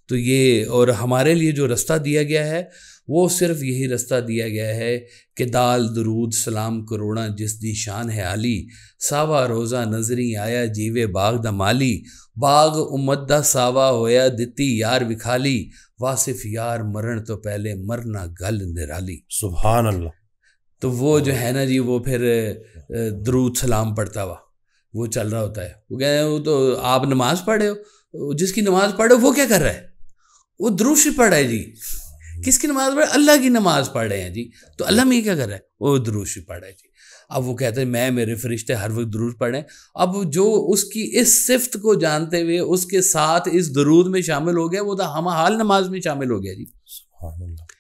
تو یہ اور ہمارے لیے جو رستہ دیا گیا ہے وہ صرف یہی رستہ دیا گیا ہے کہ دال درود سلام کروڑا جس دی شان ہے عالی، ساوا روزہ نظری آیا جیوے باغ دا مالی، باغ امت دا ساوا ہویا دتی یار وکھالی، واصف یار مرن تو پہلے مرنا گل نرالی۔ سبحان اللہ۔ تو وہ جو ہے نا جی وہ پھر درود سلام پڑھتا ہوا وہ چل رہا ہوتا ہے، وہ کہتے ہیں وہ تو آپ نماز پڑھے ہو، جس کی نماز پڑھے وہ کیا کر رہا ہے؟ وہ درود شریف پڑھ رہا ہے جی۔ کس کی نماز پڑھ رہے؟ اللہ کی نماز پڑھ رہے ہیں جی، تو اللہ میں کیا کر رہا ہے؟ وہ درود شریف پڑھ رہا ہے جی۔ اب وہ کہتے ہیں میں میرے فرشتے ہر وقت درود پڑھ رہے ہیں۔ اب جو اس کی اس صفت کو جانتے ہوئے اس کے ساتھ اس درود میں شامل ہو گیا، وہ تو ہم حال نماز میں شامل ہو گیا جی۔ سبحان اللہ۔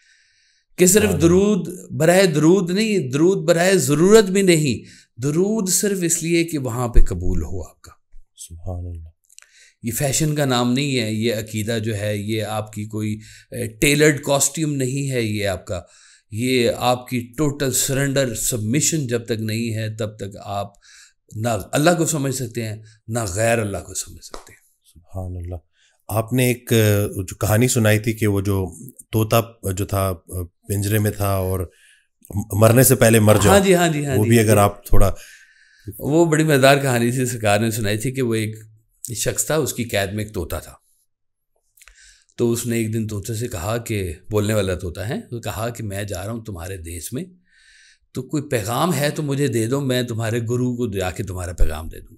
کہ صرف درود برائے درود نہیں، درود برائے ضرورت بھی نہیں، درود صرف اس لیے کہ وہاں پہ قبول ہو آپ کا۔ سبحان اللہ۔ یہ فیشن کا نام نہیں ہے، یہ عقیدہ جو ہے یہ آپ کی کوئی ٹیلرڈ کاسٹیوم نہیں ہے، یہ آپ کا، یہ آپ کی ٹوٹل سرنڈر سبمیشن جب تک نہیں ہے تب تک آپ نہ اللہ کو سمجھ سکتے ہیں نہ غیر اللہ کو سمجھ سکتے ہیں۔ سبحان اللہ۔ آپ نے ایک جو کہانی سنائی تھی کہ وہ جو طوطا جو تھا پنجرے میں تھا اور مرنے سے پہلے مر جاؤ، ہاں جی ہاں جی ہاں وہ جی، بھی اگر آپ تھوڑا، وہ بڑی مزیدار کہانی تھی، سرکار نے سنائی تھی کہ وہ ایک شخص تھا، اس کی قید میں ایک طوطا تھا، تو اس نے ایک دن طوطے سے کہا کہ بولنے والا طوطا ہے، وہ کہا کہ میں جا رہا ہوں تمہارے دیش میں، تو کوئی پیغام ہے تو مجھے دے دو، میں تمہارے گرو کو جا کے تمہارا پیغام دے دوں۔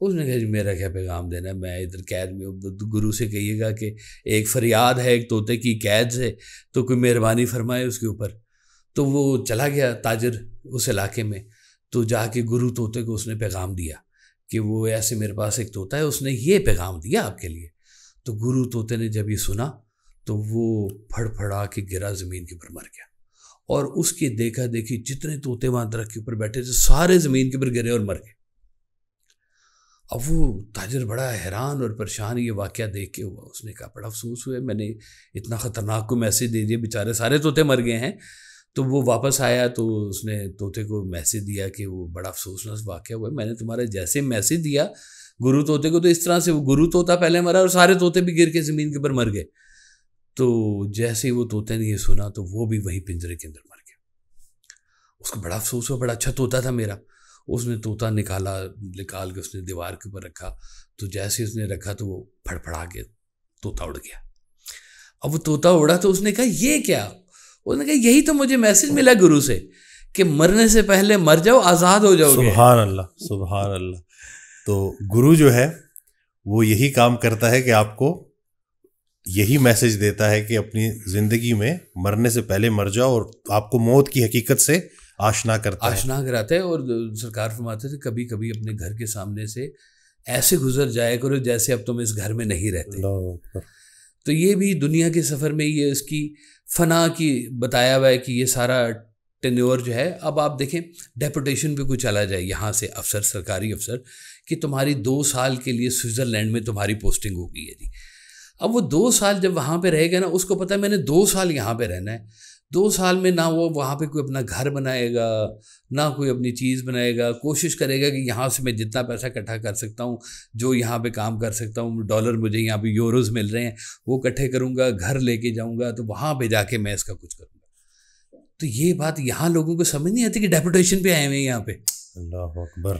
اس نے کہا جی میرا کیا پیغام دینا ہے، میں ادھر قید میں ہوں، گرو سے کہیے گا کہ ایک فریاد ہے ایک طوطے کی قید سے، تو کوئی مہربانی فرمائے اس کے اوپر۔ تو وہ چلا گیا تاجر اس علاقے میں، تو جا کے گرو طوطے کو اس نے پیغام دیا کہ وہ ایسے میرے پاس ایک طوطا ہے، اس نے یہ پیغام دیا آپ کے لیے۔ تو گرو طوطے نے جب یہ سنا تو وہ پھڑ پھڑا کے گرا، زمین کے اوپر مر گیا، اور اس کی دیکھا دیکھی جتنے طوطے وہاں درخت کے اوپر بیٹھے تھے سارے زمین کے اوپر گرے اور مر گئے۔ اب وہ تاجر بڑا حیران اور پریشان یہ واقعہ دیکھ کے ہوا، اس نے کہا بڑا افسوس ہوا، میں نے اتنا خطرناک کو میسیج دے دیا، بیچارے سارے طوطے مر گئے ہیں۔ تو وہ واپس آیا تو اس نے طوطے کو میسیج دیا کہ وہ بڑا افسوسناک واقعہ ہوا ہے، میں نے تمہارا جیسے میسیج دیا گرو طوطے کو، تو اس طرح سے وہ گرو طوطا پہلے مرا اور سارے طوطے بھی گر کے زمین کے اوپر مر گئے۔ تو جیسے ہی وہ طوطے نے یہ سنا تو وہ بھی وہی پنجرے کے اندر مر گیا۔ اس کو بڑا افسوس ہوا، بڑا اچھا طوطا تھا میرا۔ اس نے طوطا نکال کے اس نے دیوار کے اوپر رکھا، تو جیسے اس نے رکھا تو وہ پھڑ پھڑا کے طوطا اڑ گیا۔ اب وہ طوطا اڑا تو اس نے کہا یہ کیا؟ اس نے کہا یہی تو مجھے میسج ملا گرو سے کہ مرنے سے پہلے مر جاؤ، آزاد ہو جاؤ گے۔ سبحان اللہ سبحان اللہ۔ تو گرو جو ہے وہ یہی کام کرتا ہے کہ آپ کو یہی میسج دیتا ہے کہ اپنی زندگی میں مرنے سے پہلے مر جاؤ، اور آپ کو موت کی حقیقت سے آشنا کرتا ہے، آشنا کراتا ہے۔ اور سرکار فرماتے تھے کبھی کبھی اپنے گھر کے سامنے سے ایسے گزر جایا کرو جیسے اب تم اس گھر میں نہیں رہتے۔ تو یہ بھی دنیا کے سفر میں یہ اس کی فنا کی بتایا ہوا ہے کہ یہ سارا ٹینیور جو ہے، اب آپ دیکھیں ڈیپوٹیشن پہ کوئی چلا جائے یہاں سے افسر، سرکاری افسر، کہ تمہاری 2 سال کے لیے سوئٹزرلینڈ میں تمہاری پوسٹنگ ہو گئی ہے جی۔ اب وہ 2 سال جب وہاں پہ رہے گا نا، اس کو پتہ ہے میں نے 2 سال یہاں پہ رہنا ہے، 2 سال میں نہ وہ وہاں پہ کوئی اپنا گھر بنائے گا، نہ کوئی اپنی چیز بنائے گا، کوشش کرے گا کہ یہاں سے میں جتنا پیسہ اکٹھا کر سکتا ہوں، جو یہاں پہ کام کر سکتا ہوں، ڈالر مجھے یہاں پہ یوروز مل رہے ہیں وہ اکٹھے کروں گا، گھر لے کے جاؤں گا، تو وہاں پہ جا کے میں اس کا کچھ کروں گا۔ تو یہ بات یہاں لوگوں کو سمجھ نہیں آتی کہ ڈیپوٹیشن پہ آئے ہوئے ہیں یہاں پہ۔ اللہ اکبر۔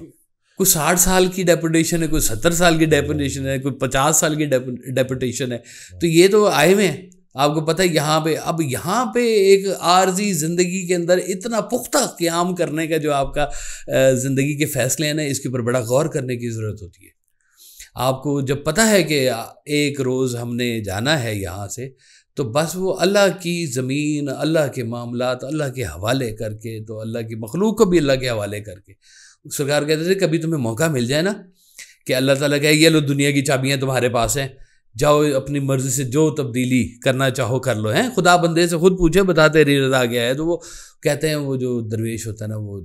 کوئی 60 سال کی ڈیپوٹیشن ہے، کوئی 70 سال کی ڈیپوٹیشن ہے، کوئی 50 سال کی ڈیپوٹیشن ہے، تو یہ تو آئے ہوئے ہیں۔ آپ کو پتہ ہے یہاں پہ اب یہاں پہ ایک عارضی زندگی کے اندر اتنا پختہ قیام کرنے کا جو آپ کا زندگی کے فیصلے ہیں نا، اس کے اوپر بڑا غور کرنے کی ضرورت ہوتی ہے۔ آپ کو جب پتہ ہے کہ ایک روز ہم نے جانا ہے یہاں سے، تو بس وہ اللہ کی زمین، اللہ کے معاملات اللہ کے حوالے کر کے، تو اللہ کی مخلوق کو بھی اللہ کے حوالے کر کے، سرکار کہتے تھے کبھی تمہیں موقع مل جائے نا کہ اللہ تعالیٰ کہے یہ لو دنیا کی چابیاں تمہارے پاس ہیں، جاؤ اپنی مرضی سے جو تبدیلی کرنا چاہو کر لو. ہیں خدا بندے سے خود پوچھے بتا تیری رضا کیا ہے, تو وہ کہتے ہیں وہ جو درویش ہوتا ہے نا وہ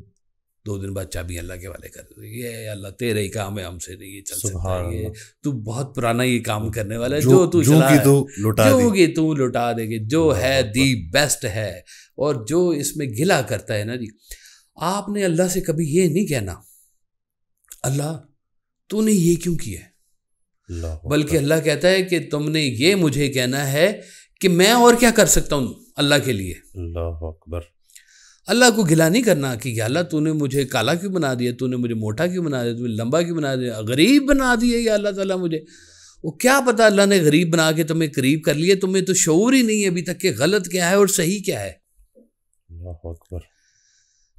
2 دن بعد چابی اللہ کے حوالے کر دے, یہ اللہ تیرے ہی کام ہے, ہم سے نہیں یہ چل سکتا, یہ تو بہت پرانا یہ کام کرنے والا ہے, جو تو چلا ہے جو کہ تو لوٹا دے گے, جو ہے دی بیسٹ ہے. اور جو اس میں گلا کرتا ہے نا جی, آپ نے اللہ سے کبھی یہ نہیں کہنا اللہ تو نے یہ کیوں کیا ہے, بلکہ اللہ کہتا ہے کہ تم نے یہ مجھے کہنا ہے کہ میں اور کیا کر سکتا ہوں اللہ کے لیے. اللہ اکبر. اللہ کو گلا نہیں کرنا کہ یا اللہ تو نے مجھے کالا کیوں بنا دیا, تو نے مجھے موٹا کیوں بنا دیا, تو نے لمبا کیوں بنا دیا, غریب بنا دیا یا اللہ تعالیٰ مجھے. وہ کیا پتا اللہ نے غریب بنا کے تمہیں قریب کر لیے, تمہیں تو شعور ہی نہیں ہے ابھی تک کہ غلط کیا ہے اور صحیح کیا ہے. اللہ اکبر.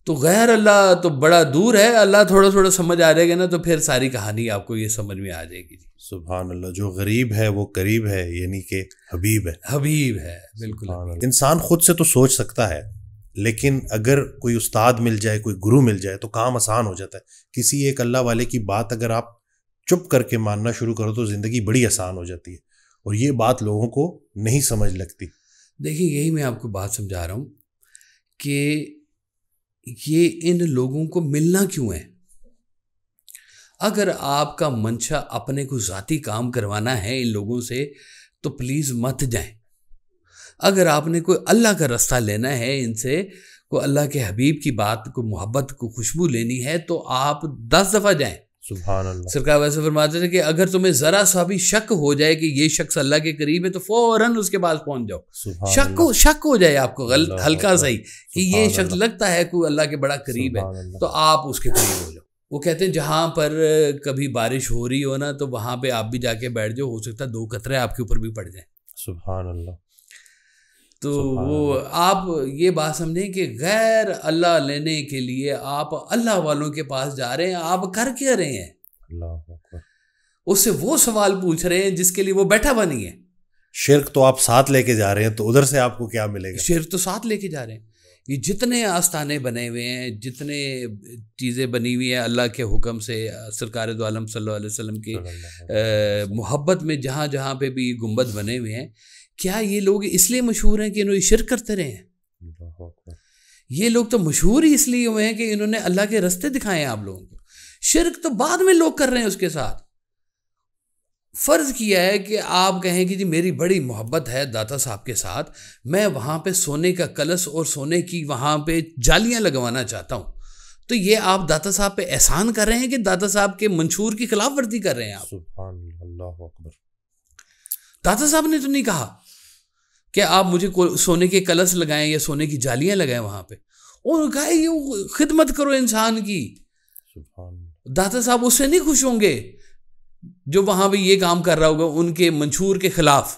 تو غیر اللہ تو بڑا دور ہے, اللہ تھوڑا تھوڑا سمجھ آ جائے گا نا تو پھر ساری کہانی آپ کو یہ سمجھ میں آ جائے گی. سبحان اللہ. جو غریب ہے وہ قریب ہے, یعنی کہ حبیب ہے. حبیب ہے بالکل. انسان خود سے تو سوچ سکتا ہے, لیکن اگر کوئی استاد مل جائے, کوئی گرو مل جائے تو کام آسان ہو جاتا ہے. کسی ایک اللہ والے کی بات اگر آپ چپ کر کے ماننا شروع کرو تو زندگی بڑی آسان ہو جاتی ہے, اور یہ بات لوگوں کو نہیں سمجھ لگتی. دیکھیں یہی میں آپ کو بات سمجھا رہا ہوں کہ یہ ان لوگوں کو ملنا کیوں ہے. اگر آپ کا منشا اپنے کو ذاتی کام کروانا ہے ان لوگوں سے تو پلیز مت جائیں. اگر آپ نے کوئی اللہ کا رستہ لینا ہے ان سے, کوئی اللہ کے حبیب کی بات کو محبت کو خوشبو لینی ہے تو آپ 10 دفعہ جائیں. سبحان اللہ. سرکار ویسے فرماتے تھے کہ اگر تمہیں ذرا سا بھی شک ہو جائے کہ یہ شخص اللہ کے قریب ہے تو فوراً اس کے پاس پہنچ جاؤ. شک ہو جائے آپ کو ہلکا سا ہی کہ یہ شخص لگتا ہے کوئی اللہ کے بڑا قریب ہے, تو آپ اس کے قریب ہو جاؤ. وہ کہتے ہیں جہاں پر کبھی بارش ہو رہی ہو نا تو وہاں پہ آپ بھی جا کے بیٹھ جاؤ, ہو سکتا ہے 2 قطرے آپ کے اوپر بھی پڑ جائیں. سبحان اللہ. تو وہ آپ یہ بات سمجھیں کہ غیر اللہ لینے کے لیے آپ اللہ والوں کے پاس جا رہے ہیں, آپ کر کیا رہے ہیں؟ اللہ اکبر. اس سے وہ سوال پوچھ رہے ہیں جس کے لیے وہ بیٹھا ہوا نہیں ہے. شرک تو آپ ساتھ لے کے جا رہے ہیں, تو ادھر سے آپ کو کیا ملے گا؟ شرک تو ساتھ لے کے جا رہے ہیں. یہ جتنے آستانے بنے ہوئے ہیں, جتنے چیزیں بنی ہوئی ہیں اللہ کے حکم سے, سرکار دو عالم صلی اللہ علیہ وسلم کی محبت میں جہاں جہاں پہ بھی گنبد بنے ہوئے ہیں, کیا یہ لوگ اس لیے مشہور ہیں کہ انہوں نے شرک کرتے رہے ہیں؟ یہ لوگ تو مشہور ہی اس لیے ہوئے ہیں کہ انہوں نے اللہ کے رستے دکھائے ہیں آپ لوگوں کو. شرک تو بعد میں لوگ کر رہے ہیں اس کے ساتھ. فرض کیا ہے کہ آپ کہیں کہ جی میری بڑی محبت ہے داتا صاحب کے ساتھ, میں وہاں پہ سونے کا کلش اور سونے کی وہاں پہ جالیاں لگوانا چاہتا ہوں, تو یہ آپ داتا صاحب پہ احسان کر رہے ہیں کہ داتا صاحب کے منشور کی خلاف ورزی کر رہے ہیں آپ. سبحان اللہ اکبر. داتا صاحب نے تو نہیں کہا کہ آپ مجھے سونے کے کلش لگائیں یا سونے کی جالیاں لگائیں وہاں پہ, اور کہا یہ خدمت کرو انسان کی. داتا صاحب اس سے نہیں خوش ہوں گے جو وہاں پہ یہ کام کر رہا ہوگا ان کے منشور کے خلاف,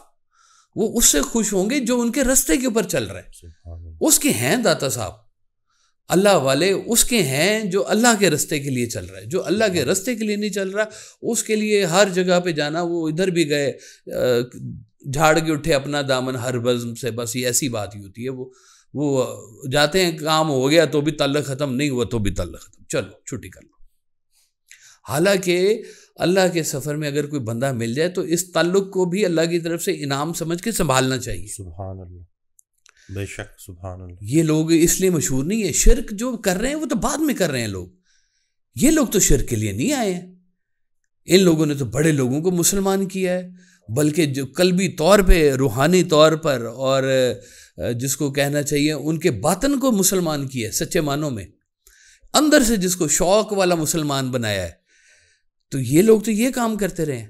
وہ اس سے خوش ہوں گے جو ان کے رستے کے اوپر چل رہا ہے. اس کے ہیں داتا صاحب اللہ والے, اس کے ہیں جو اللہ کے رستے کے لیے چل رہا ہے. جو اللہ کے رستے کے لیے نہیں چل رہا اس کے لیے ہر جگہ پہ جانا, وہ ادھر بھی گئے جھاڑ کے اٹھے اپنا دامن ہر بزم سے, بس یہ ایسی بات ہی ہوتی ہے. وہ جاتے ہیں کام ہو گیا تو بھی تعلق ختم, نہیں ہوا تو بھی تعلق ختم, چلو چھٹی کر لو. حالانکہ اللہ کے سفر میں اگر کوئی بندہ مل جائے تو اس تعلق کو بھی اللہ کی طرف سے انعام سمجھ کے سنبھالنا چاہیے. سبحان اللہ. بے شک سبحان اللہ. یہ لوگ اس لیے مشہور نہیں ہے. شرک جو کر رہے ہیں وہ تو بعد میں کر رہے ہیں لوگ. یہ لوگ تو شرک کے لیے نہیں آئے ہیں. ان لوگوں نے تو بڑے لوگوں کو مسلمان کیا ہے, بلکہ جو قلبی طور پہ, روحانی طور پر, اور جس کو کہنا چاہیے ان کے باطن کو مسلمان کیا ہے سچے معنوں میں, اندر سے جس کو شوق والا مسلمان بنایا ہے. تو یہ لوگ تو یہ کام کرتے رہے ہیں.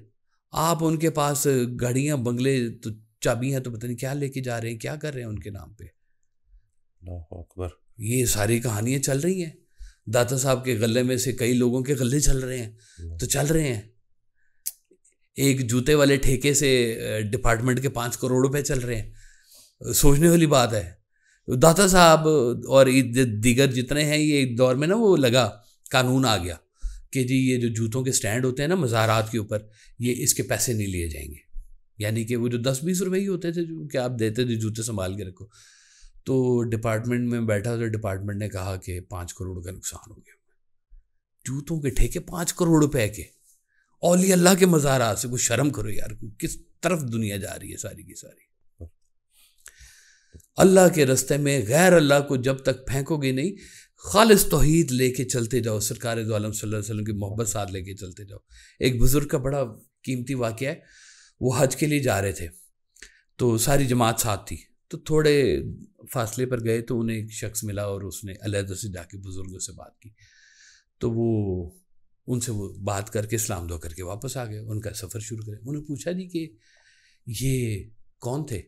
آپ ان کے پاس گاڑیاں بنگلے تو چابیاں تو پتہ نہیں کیا لے کے جا رہے ہیں, کیا کر رہے ہیں ان کے نام پہ. اللہ اکبر. یہ ساری کہانیاں چل رہی ہیں. داتا صاحب کے غلے میں سے کئی لوگوں کے غلے چل رہے ہیں تو چل رہے ہیں. ایک جوتے والے ٹھیکے سے ڈپارٹمنٹ کے 5 کروڑ روپے چل رہے ہیں. سوچنے والی بات ہے. داتا صاحب اور دیگر جتنے ہیں, یہ ایک دور میں نا وہ لگا قانون آ گیا کہ جی یہ جو جوتوں کے سٹینڈ ہوتے ہیں نا مزارات کے اوپر, یہ اس کے پیسے نہیں لیے جائیں گے. یعنی کہ وہ جو 10-20 روپے ہی ہوتے تھے جو کہ آپ دیتے تھے جوتے سنبھال کے رکھو. تو ڈپارٹمنٹ میں بیٹھا تو ڈپارٹمنٹ نے کہا کہ 5 کروڑ کا نقصان ہو گیا. جوتوں کے ٹھیکے 5 کروڑ روپے کے, اولیاء اللہ کے مزارات سے. کوئی شرم کرو یار, کس طرف دنیا جا رہی ہے ساری کی ساری. اللہ کے راستے میں غیر اللہ کو جب تک پھینکو گے نہیں, خالص توحید لے کے چلتے جاؤ, سرکار دو عالم صلی اللہ علیہ وسلم کی محبت ساتھ لے کے چلتے جاؤ. ایک بزرگ کا بڑا قیمتی واقعہ ہے, وہ حج کے لیے جا رہے تھے تو ساری جماعت ساتھ تھی, تو تھوڑے فاصلے پر گئے تو انہیں ایک شخص ملا اور اس نے علیحدہ سے جا کے بزرگوں سے بات کی, تو وہ ان سے وہ بات کر کے اسلام دعا کر کے واپس آ گئے, ان کا سفر شروع کرے. انہوں نے پوچھا جی کہ یہ کون تھے؟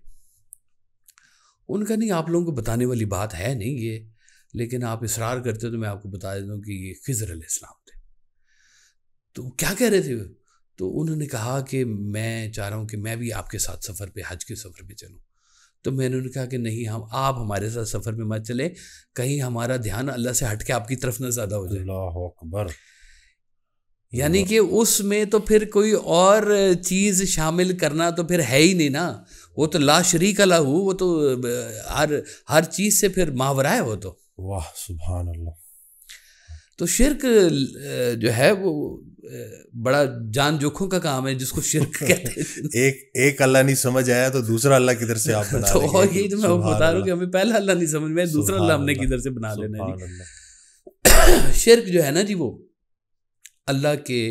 ان کا نہیں, آپ لوگوں کو بتانے والی بات ہے نہیں یہ, لیکن آپ اصرار کرتے تو میں آپ کو بتا دیتا ہوں کہ یہ خضر علیہ السلام تھے. تو کیا کہہ رہے تھے؟ تو انہوں نے کہا کہ میں چاہ رہا ہوں کہ میں بھی آپ کے ساتھ سفر پہ, حج کے سفر پہ چلوں. تو میں نے کہا کہ نہیں, آپ ہمارے ساتھ سفر پہ مت چلیں, کہیں ہمارا دھیان اللہ سے ہٹ کے آپ کی طرف نہ زیادہ ہو جائے. اللہ اکبر. یعنی کہ اس میں تو پھر کوئی اور چیز شامل کرنا تو پھر ہے ہی نہیں نا, وہ تو لا شریک لہ, وہ تو ہر چیز سے پھر ماورا ہے وہ تو. واہ سبحان اللہ. تو شرک جو ہے وہ بڑا جان جوکھوں کا کام ہے جس کو شرک کہتے ہیں. ایک اللہ نہیں سمجھ آیا تو دوسرا اللہ کدھر سے آپ بنا لیں گے. تو یہی تو میں بتا رہا ہوں کہ ہمیں پہلا اللہ نہیں سمجھ میں, دوسرا اللہ ہم نے کدھر سے بنا لینا ہے. شرک جو ہے نا جی, وہ اللہ کے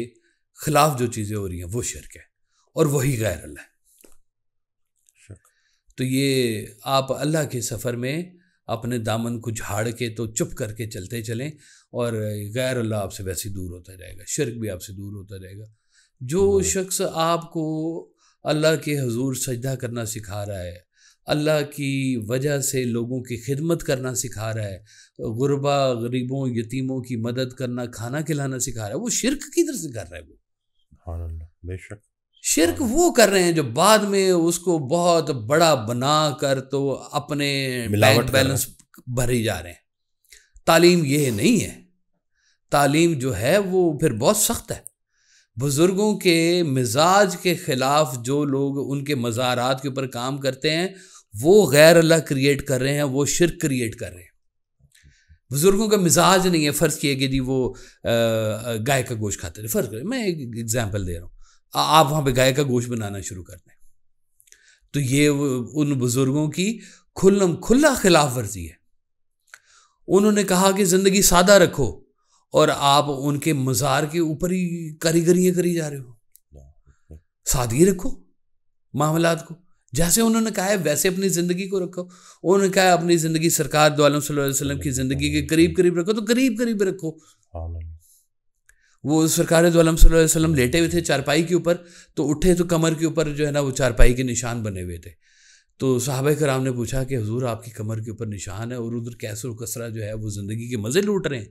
خلاف جو چیزیں ہو رہی ہیں وہ شرک ہے, اور وہی غیر اللہ ہے. تو یہ آپ اللہ کے سفر میں اپنے دامن کو جھاڑ کے تو چپ کر کے چلتے چلیں, اور غیر اللہ آپ سے ویسے دور ہوتا جائے گا, شرک بھی آپ سے دور ہوتا جائے گا. جو شخص آپ کو اللہ کے حضور سجدہ کرنا سکھا رہا ہے, اللہ کی وجہ سے لوگوں کی خدمت کرنا سکھا رہا ہے, غربا غریبوں یتیموں کی مدد کرنا, کھانا کھلانا سکھا رہا ہے, وہ شرک کدھر سے کر رہا ہے؟ وہ سبحان اللہ. بے شک شرک وہ کر رہے ہیں جو بعد میں اس کو بہت بڑا بنا کر تو اپنے بینک بیلنس بھری جا رہے ہیں. تعلیم یہ نہیں ہے, تعلیم جو ہے وہ پھر بہت سخت ہے. بزرگوں کے مزاج کے خلاف جو لوگ ان کے مزارات کے اوپر کام کرتے ہیں وہ غیر اللہ کریٹ کر رہے ہیں, وہ شرک کریٹ کر رہے ہیں. بزرگوں کا مزاج نہیں ہے. فرض کیے کہ جی وہ گائے کا گوشت کھاتے تھے, فرض کریں, میں ایک ایگزامپل دے رہا ہوں, آپ وہاں پہ گائے کا گوشت بنانا شروع کر دیں تو یہ ان بزرگوں کی کھلا خلاف ورزی ہے. انہوں نے کہا کہ زندگی سادہ رکھو, اور آپ ان کے مزار کے اوپر ہی کاریگریاں کری جا رہے ہو. سادگی رکھو معاملات کو, جیسے انہوں نے کہا ہے ویسے اپنی زندگی کو رکھو. انہوں نے کہا ہے اپنی زندگی سرکار دو عالم صلی اللہ علیہ وسلم کی زندگی کے قریب قریب رکھو, تو قریب قریب رکھو. وہ سرکار دو عالم صلی اللہ علیہ وسلم لیٹے ہوئے تھے چارپائی کے اوپر, تو اٹھے تو کمر کے اوپر جو ہے نا وہ چارپائی کے نشان بنے ہوئے تھے. تو صحابہ کرام نے پوچھا کہ حضور آپ کی کمر کے اوپر نشان ہے اور ادھر کیسر و کسرہ جو ہے وہ زندگی کے مزے لوٹ رہے ہیں.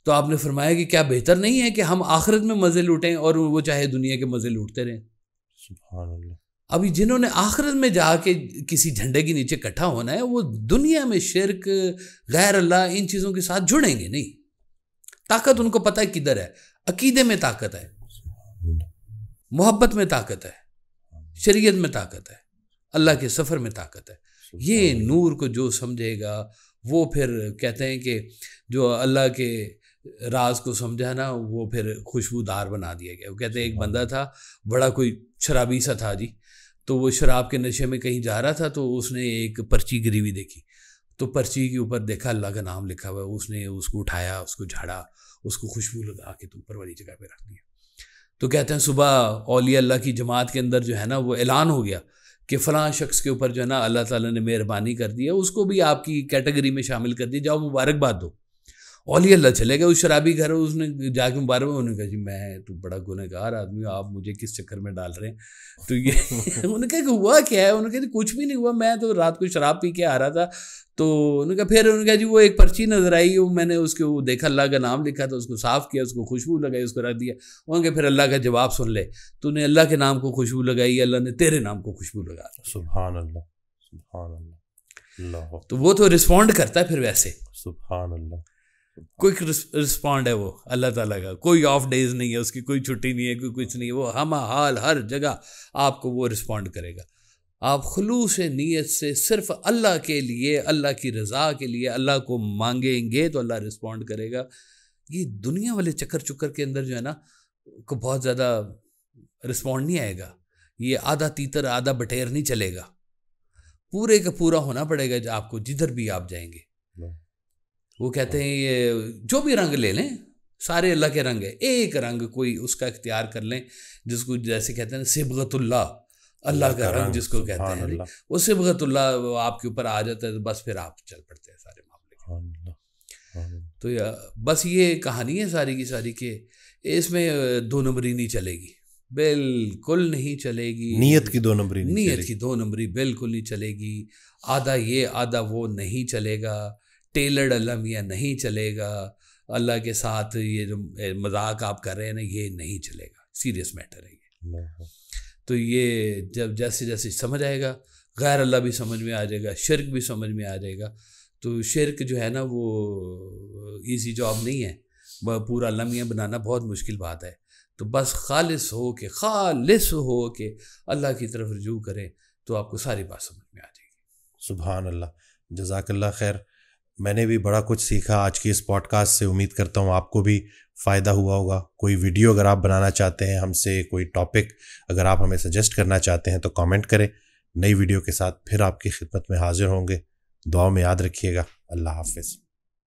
تو آپ نے فرمایا کہ کیا بہتر نہیں ہے کہ ہم آخرت میں مزے لوٹیں اور وہ چاہے دنیا کے مزے لوٹتے رہیں. سبحان اللہ. ابھی جنہوں نے آخرت میں جا کے کسی جھنڈے کے نیچے اکٹھا ہونا ہے وہ دنیا میں شرک غیر اللہ ان چیزوں کے ساتھ جڑیں گے نہیں. طاقت ان کو پتہ ہے کدھر ہے. عقیدے میں طاقت ہے, محبت میں طاقت ہے, شریعت میں طاقت ہے, اللہ کے سفر میں طاقت ہے. یہ نور کو جو سمجھے گا وہ پھر کہتے ہیں کہ جو اللہ کے راز کو سمجھا نا وہ پھر خوشبودار بنا دیا گیا. وہ کہتے ہیں ایک بندہ تھا بڑا کوئی شرابی سا تھا جی, تو وہ شراب کے نشے میں کہیں جا رہا تھا تو اس نے ایک پرچی گری ہوئی دیکھی, تو پرچی کے اوپر دیکھا اللہ کا نام لکھا ہوا ہے. اس نے اس کو اٹھایا, اس کو جھاڑا, اس کو خوشبو لگا کے تو اوپر والی جگہ پہ رکھ دیا. تو کہتے ہیں صبح اولیاء اللہ کی جماعت کے اندر جو ہے نا وہ اعلان ہو گیا کہ فلاں شخص کے اوپر جو ہے نا اللہ تعالیٰ نے مہربانی کر دی ہے, اس کو بھی آپ کی کیٹیگری میں شامل کر دی, جاؤ مبارکباد دو. اولیاء اللہ چلے گئے اس شرابی گھر, اس نے جا کے مبارک, انہوں نے کہا جی میں تو بڑا گنہگار آدمی ہوں, آپ مجھے کس چکر میں ڈال رہے ہیں. تو یہ انہوں نے کہا کہ ہوا کیا ہے؟ انہوں نے کہا کچھ بھی نہیں ہوا, میں تو رات کو شراب پی کے آ رہا تھا. تو انہوں نے کہا پھر انہوں نے کہا جی وہ ایک پرچی نظر آئی, میں نے اس کے وہ دیکھا اللہ کا نام لکھا تھا, اس کو صاف کیا, اس کو خوشبو لگائی, اس کو رکھ دیا. انہوں نے کہا پھر اللہ کا جواب سن لے, تو نے اللہ کے نام کو خوشبو لگائی, اللہ نے تیرے نام کو خوشبو لگا. سبحان اللہ سبحان اللہ. اللہ تو وہ تو رسپونڈ کرتا ہے پھر ویسے. سبحان اللہ. کوئی رسپونڈ ہے وہ اللہ تعالیٰ کا, کوئی آف ڈیز نہیں ہے اس کی, کوئی چھٹی نہیں ہے, کوئی کچھ نہیں ہے, وہ ہم حال ہر جگہ آپ کو وہ رسپونڈ کرے گا. آپ خلوص نیت سے صرف اللہ کے لیے, اللہ کی رضا کے لیے اللہ کو مانگیں گے تو اللہ رسپونڈ کرے گا. یہ دنیا والے چکر چکر کے اندر جو ہے نا کو بہت زیادہ رسپونڈ نہیں آئے گا, یہ آدھا تیتر آدھا بٹیر نہیں چلے گا، پورے کا پورا ہونا پڑے گا آپ کو جدھر بھی آپ جائیں گے. وہ کہتے ہیں یہ جو بھی رنگ لے لیں سارے اللہ کے رنگ ہے، ایک رنگ کوئی اس کا اختیار کر لیں جس کو جیسے کہتے ہیں صبغت اللہ کا رنگ جس کو کہتے ہیں، وہ صبغت اللہ آپ کے اوپر آ جاتا ہے تو بس پھر آپ چل پڑتے ہیں سارے معاملے. تو بس یہ کہانی ہے ساری کی ساری کہ اس میں 2 نمبری نہیں چلے گی، بالکل نہیں چلے گی. نیت کی 2 نمبری نیت کی 2 نمبری بالکل نہیں چلے گی. آدھا یہ آدھا وہ نہیں چلے گا. ٹیلرڈ اللہ میاں نہیں چلے گا. اللہ کے ساتھ یہ جو مذاق آپ کر رہے ہیں نا یہ نہیں چلے گا. سیریس میٹر ہے یہ. تو یہ جب جیسے جیسے سمجھ آئے گا غیر اللہ بھی سمجھ میں آ جائے گا، شرک بھی سمجھ میں آ جائے گا. تو شرک جو ہے نا وہ ایزی جاب نہیں ہے، پورا اللہ میاں بنانا بہت مشکل بات ہے. تو بس خالص ہو کے اللہ کی طرف رجوع کریں تو آپ کو ساری بات سمجھ میں آ جائے گی. سبحان اللہ. جزاک اللہ خیر. میں نے بھی بڑا کچھ سیکھا آج کی اس پوڈ کاسٹ سے. امید کرتا ہوں آپ کو بھی فائدہ ہوا ہوگا. کوئی ویڈیو اگر آپ بنانا چاہتے ہیں ہم سے، کوئی ٹاپک اگر آپ ہمیں سجیسٹ کرنا چاہتے ہیں تو کامنٹ کریں. نئی ویڈیو کے ساتھ پھر آپ کی خدمت میں حاضر ہوں گے. دعاؤں میں یاد رکھیے گا. اللہ حافظ.